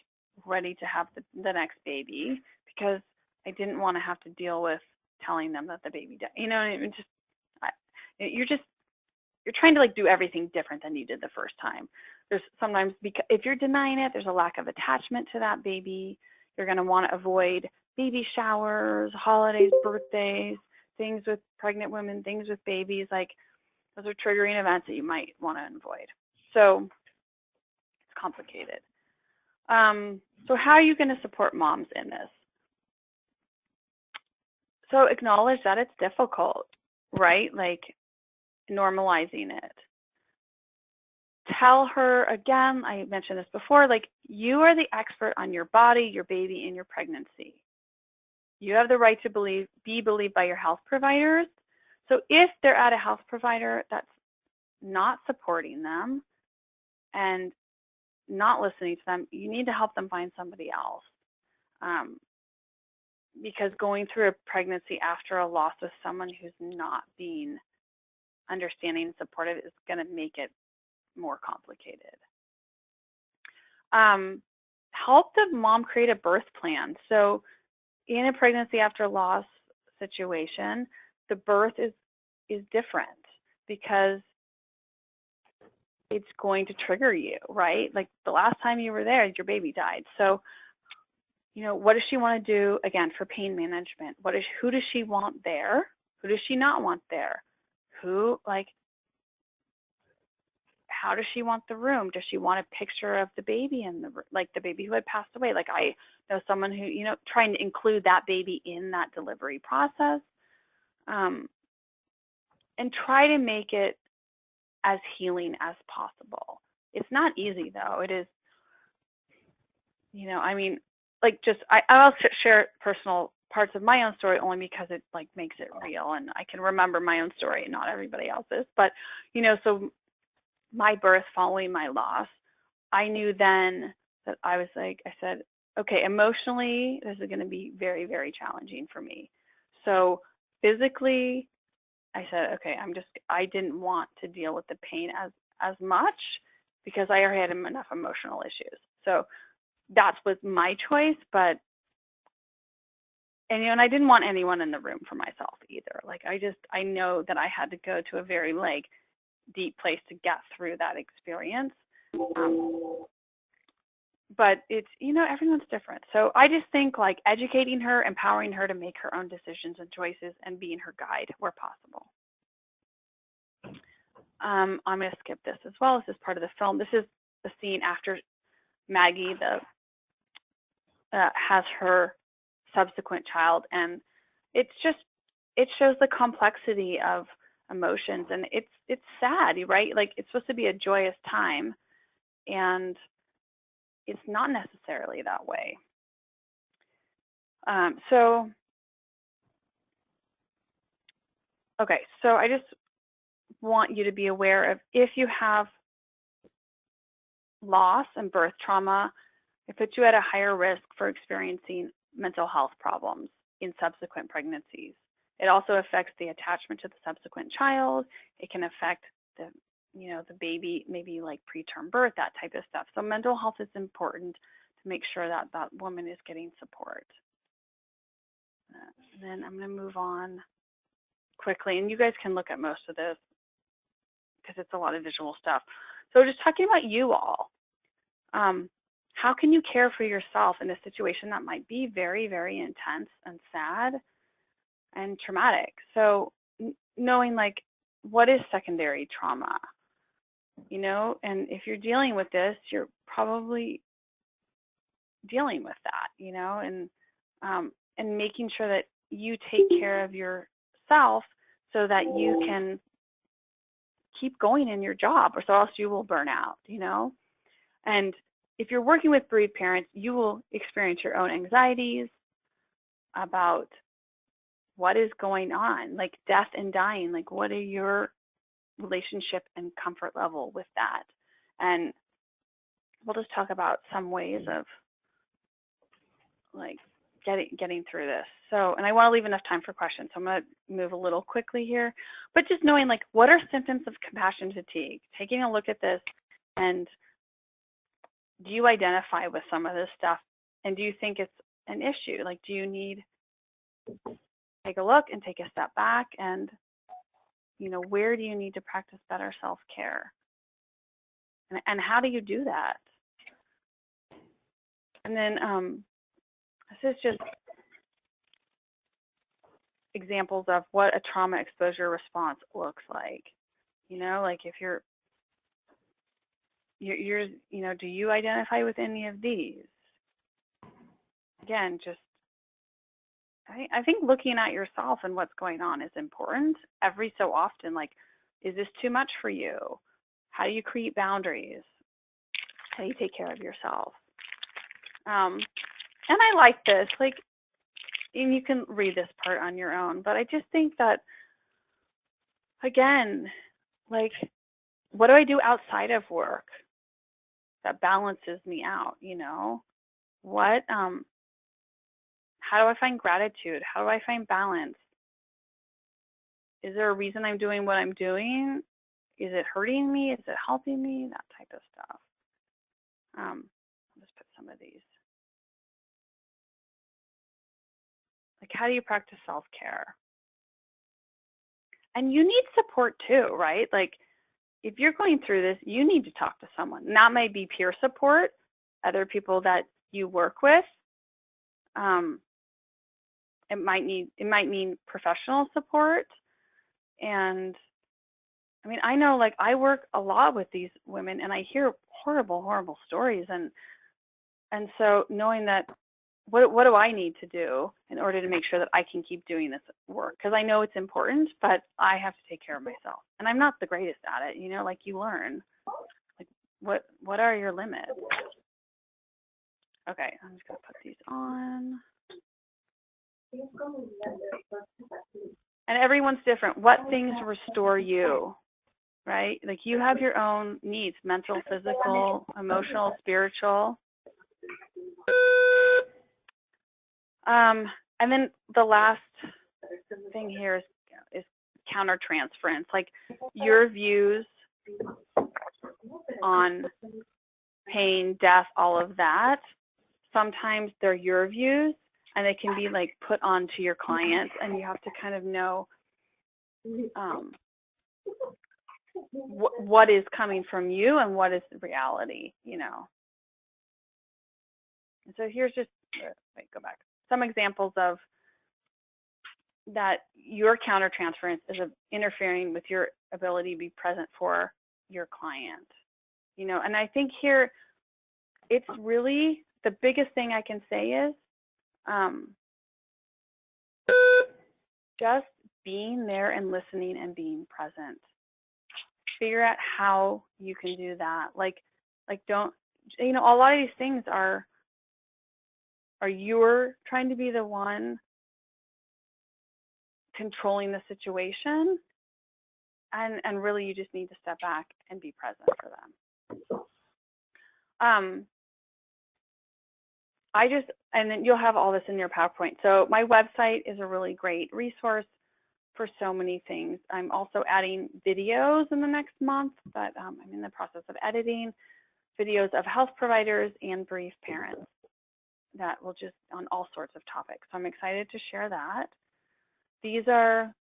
ready to have the next baby, because I didn't want to have to deal with telling them that the baby died. You're trying to like do everything different than you did the first time. There's sometimes, because if you're denying it, there's a lack of attachment to that baby. You're going to want to avoid baby showers, holidays, birthdays, things with pregnant women, things with babies. Like those are triggering events that you might want to avoid. So it's complicated. So how are you going to support moms in this? So acknowledge that it's difficult, right? Like normalizing it. Tell her, again, I mentioned this before, like you are the expert on your body, your baby, and your pregnancy. You have the right to be believed by your health providers. So if they're at a health provider that's not supporting them and not listening to them, you need to help them find somebody else. Because going through a pregnancy after a loss with someone who's not being understanding and supportive is going to make it more complicated. Help the mom create a birth plan. So in a pregnancy after loss situation, the birth is different because it's going to trigger you, right? Like the last time you were there, your baby died. So, what does she want to do, again, for pain management? Who does she want there? Who does she not want there? How does she want the room? Does she want a picture of the baby in the room, like the baby who had passed away? Like I know someone who, trying to include that baby in that delivery process, and try to make it as healing as possible. It's not easy though. It is, I'll share personal parts of my own story only because it like makes it real, and I can remember my own story and not everybody else's. But, so my birth following my loss, I knew then that I said, okay, emotionally, this is going to be very, very challenging for me. So physically, I said, okay, I didn't want to deal with the pain as much because I already had enough emotional issues. So that was my choice, and I didn't want anyone in the room for myself either. Like I know that I had to go to a very like deep place to get through that experience. But it's, everyone's different. So I just think like educating her, empowering her to make her own decisions and choices, and being her guide where possible. I'm going to skip this as well. This is part of the film. This is the scene after Maggie has her subsequent child, and it shows the complexity of emotions, and it's sad, right? Like it's supposed to be a joyous time, and it's not necessarily that way. So I just want you to be aware of, if you have loss and birth trauma, it puts you at a higher risk for experiencing mental health problems in subsequent pregnancies. It also affects the attachment to the subsequent child. It can affect the you know, the baby, maybe like preterm birth, that type of stuff. So mental health is important to make sure that that woman is getting support. And then I'm going to move on quickly, and you guys can look at most of this because it's a lot of visual stuff. So just talking about you all, how can you care for yourself in a situation that might be very, very intense and sad and traumatic? So knowing like what is secondary trauma, you know, and if you're dealing with this, you're probably dealing with that, you know, and making sure that you take care of yourself so that you can keep going in your job, or so else you will burn out, you know. And if you're working with bereaved parents, you will experience your own anxieties about what is going on, like death and dying, like what are your relationship and comfort level with that. And we'll just talk about some ways of like getting through this. So, and I want to leave enough time for questions, so I'm going to move a little quickly here, but just knowing like what are symptoms of compassion fatigue, taking a look at this, and do you identify with some of this stuff, and do you think it's an issue? Like, do you need to take a look and take a step back, and you know, where do you need to practice better self-care, and how do you do that? And then this is just examples of what a trauma exposure response looks like. You know, like if you're you know, do you identify with any of these? Again, just I think looking at yourself and what's going on is important every so often. Like, is this too much for you? How do you create boundaries? How do you take care of yourself? And I like this, like, and you can read this part on your own, but I just think that, again, like, what do I do outside of work that balances me out, you know? What, how do I find gratitude? How do I find balance? Is there a reason I'm doing what I'm doing? Is it hurting me? Is it helping me? That type of stuff. I'll just put some of these. Like, how do you practice self-care? And you need support too, right? Like, if you're going through this, you need to talk to someone. And that might be peer support, other people that you work with. It might mean professional support. And I mean, I know, like, I work a lot with these women, and I hear horrible, horrible stories. And so knowing that, what do I need to do in order to make sure that I can keep doing this work? Because I know it's important, but I have to take care of myself. And I'm not the greatest at it, you know, like, you learn. Like, what are your limits? Okay, I'm just going to put these on. And everyone's different. What things restore you, right? Like, you have your own needs, mental, physical, emotional, spiritual. And then the last thing here is countertransference, like your views on pain, death, all of that. Sometimes they're your views, and they can be like put onto your clients, and you have to kind of know what is coming from you and what is the reality, you know. And so here's just, wait, go back. Some examples of that your countertransference is interfering with your ability to be present for your client, you know. And I think here, it's really, the biggest thing I can say is just being there and listening and being present. Figure out how you can do that. Like don't, you know, a lot of these things are you're trying to be the one controlling the situation, and really you just need to step back and be present for them. And then you'll have all this in your PowerPoint. So my website is a really great resource for so many things. I'm also adding videos in the next month that I'm in the process of editing, videos of health providers and bereaved parents that will just on all sorts of topics. So I'm excited to share that. These are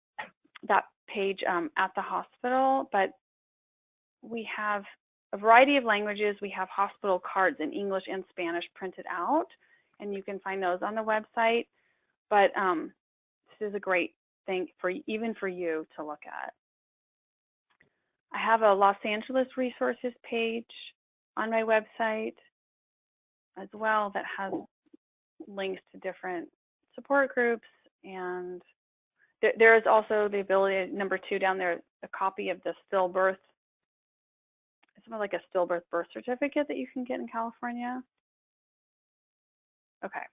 that page at the hospital, but we have a variety of languages. We have hospital cards in English and Spanish printed out, and you can find those on the website. But this is a great thing for even for you to look at. I have a Los Angeles resources page on my website as well that has links to different support groups, and there is also the ability, number 2 down there, a copy of the stillbirth. It's more like a stillbirth birth certificate that you can get in California. Okay,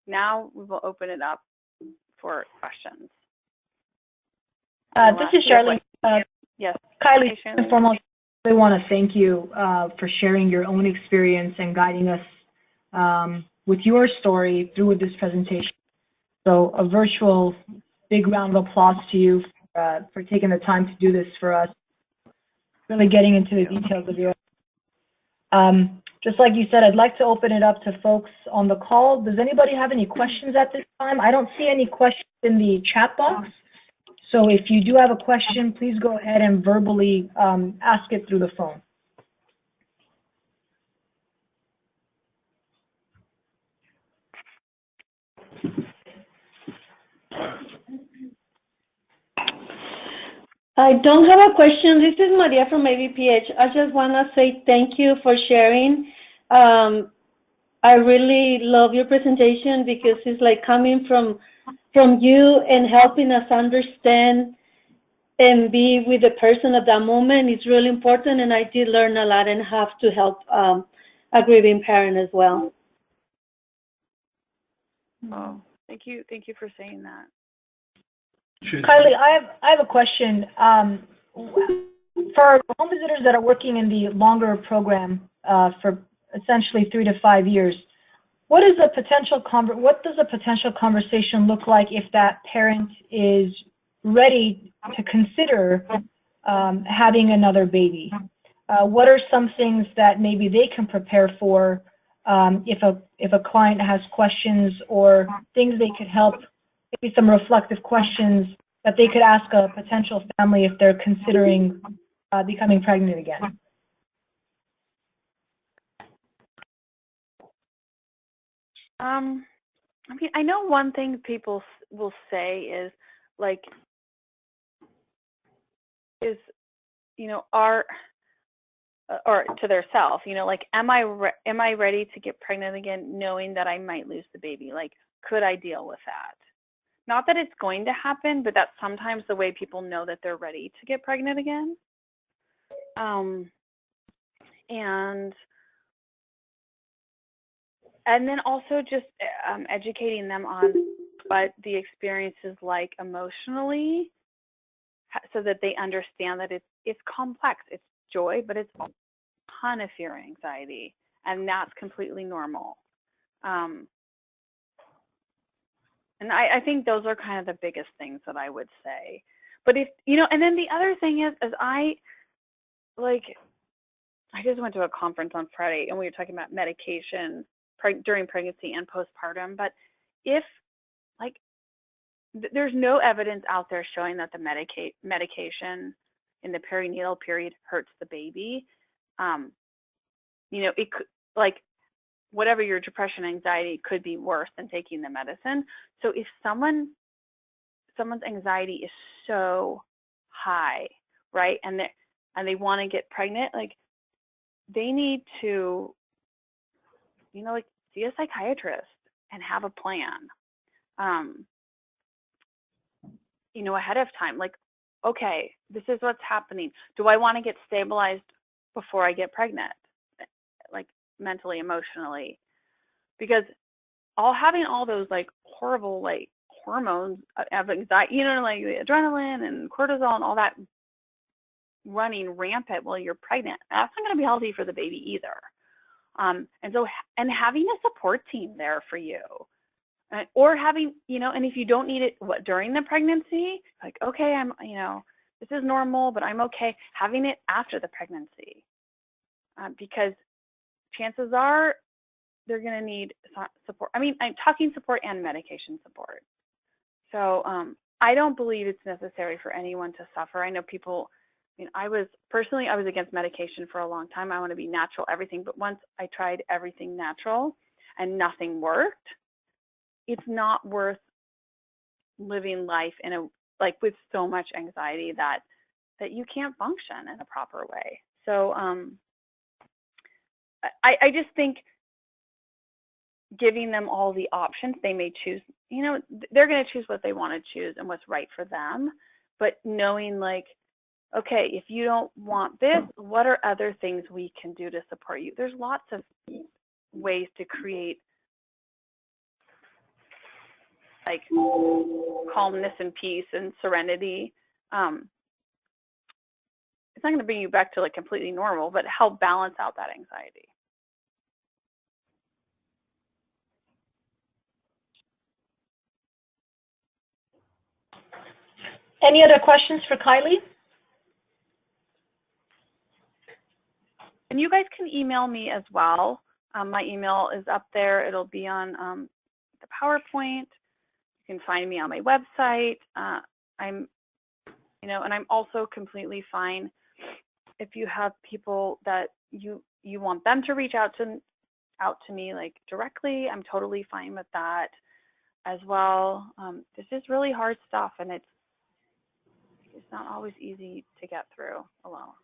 now we will open it up for questions. This is Charlene. Yes. Kylie, first and foremost, I want to thank you for sharing your own experience and guiding us with your story through this presentation. So a virtual big round of applause to you for taking the time to do this for us, really getting into the details of your just like you said, I'd like to open it up to folks on the call. Does anybody have any questions at this time? I don't see any questions in the chat box. So if you do have a question, please go ahead and verbally ask it through the phone. I don't have a question. This is Maria from ABPH. I just want to say thank you for sharing. I really love your presentation because it's like coming from you and helping us understand and be with the person at that moment is really important. And I did learn a lot and have to help a grieving parent as well. Oh, thank you for saying that. Kylie, I have a question. For home visitors that are working in the longer program for essentially 3 to 5 years, what does a potential conversation look like if that parent is ready to consider having another baby? What are some things that maybe they can prepare for if a client has questions, or things they could help? Maybe some reflective questions that they could ask a potential family if they're considering becoming pregnant again. I mean, I know one thing people will say is like, or to their self, like, am I ready to get pregnant again, knowing that I might lose the baby? Like, could I deal with that? Not that it's going to happen, but that's sometimes the way people know that they're ready to get pregnant again. And then also just educating them on what the experience is like emotionally, so that they understand that it's complex. It's joy, but it's a ton of fear and anxiety, and that's completely normal. And I think those are kind of the biggest things that I would say. But if, and then the other thing is I just went to a conference on Friday and we were talking about medication during pregnancy and postpartum. But if, there's no evidence out there showing that the medication in the perinatal period hurts the baby. It could, whatever your depression, anxiety could be worse than taking the medicine. So if someone's anxiety is so high, right, and they want to get pregnant, they need to, see a psychiatrist and have a plan, ahead of time. Okay, this is what's happening. Do I want to get stabilized before I get pregnant? Mentally, emotionally, because having all those horrible hormones of anxiety, the adrenaline and cortisol and all that running rampant while you're pregnant, that's not going to be healthy for the baby either. And having a support team there for you, Or having, and if you don't need it during the pregnancy, like, okay, I'm, this is normal, but I'm okay. Having it after the pregnancy, because chances are they're going to need support. I mean, I'm talking support and medication support. So I don't believe it's necessary for anyone to suffer. I know people, I was against medication for a long time. I want to be natural, everything. But once I tried everything natural and nothing worked, it's not worth living life with so much anxiety that you can't function in a proper way. So I just think giving them all the options, they may choose, they're going to choose what they want to choose and what's right for them. But knowing okay, if you don't want this, what are other things we can do to support you? There's lots of ways to create calmness and peace and serenity. It's not going to bring you back to completely normal, but help balance out that anxiety. Any other questions for Kylie? And you guys can email me as well. My email is up there. It'll be on the PowerPoint. You can find me on my website. And I'm also completely fine if you have people that you want them to reach out to me directly. I'm totally fine with that as well. This is really hard stuff, and it's not always easy to get through alone.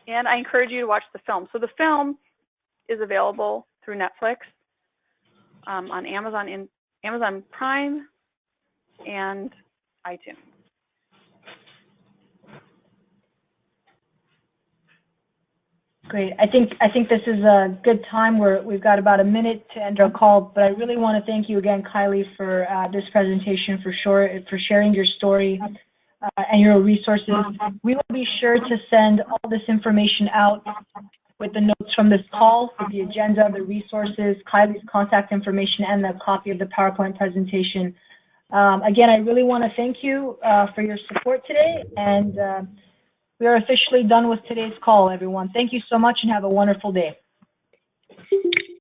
And I encourage you to watch the film. So the film is available through Netflix, on Amazon Prime, and iTunes. Great. I think this is a good time where we've got about a minute to end our call, but I really want to thank you again, Kylie, for this presentation, for sharing your story and your resources. We will be sure to send all this information out with the notes from this call, with the agenda, the resources, Kylie's contact information, and the copy of the PowerPoint presentation. Again, I really want to thank you for your support today, and we are officially done with today's call, everyone. Thank you so much and have a wonderful day.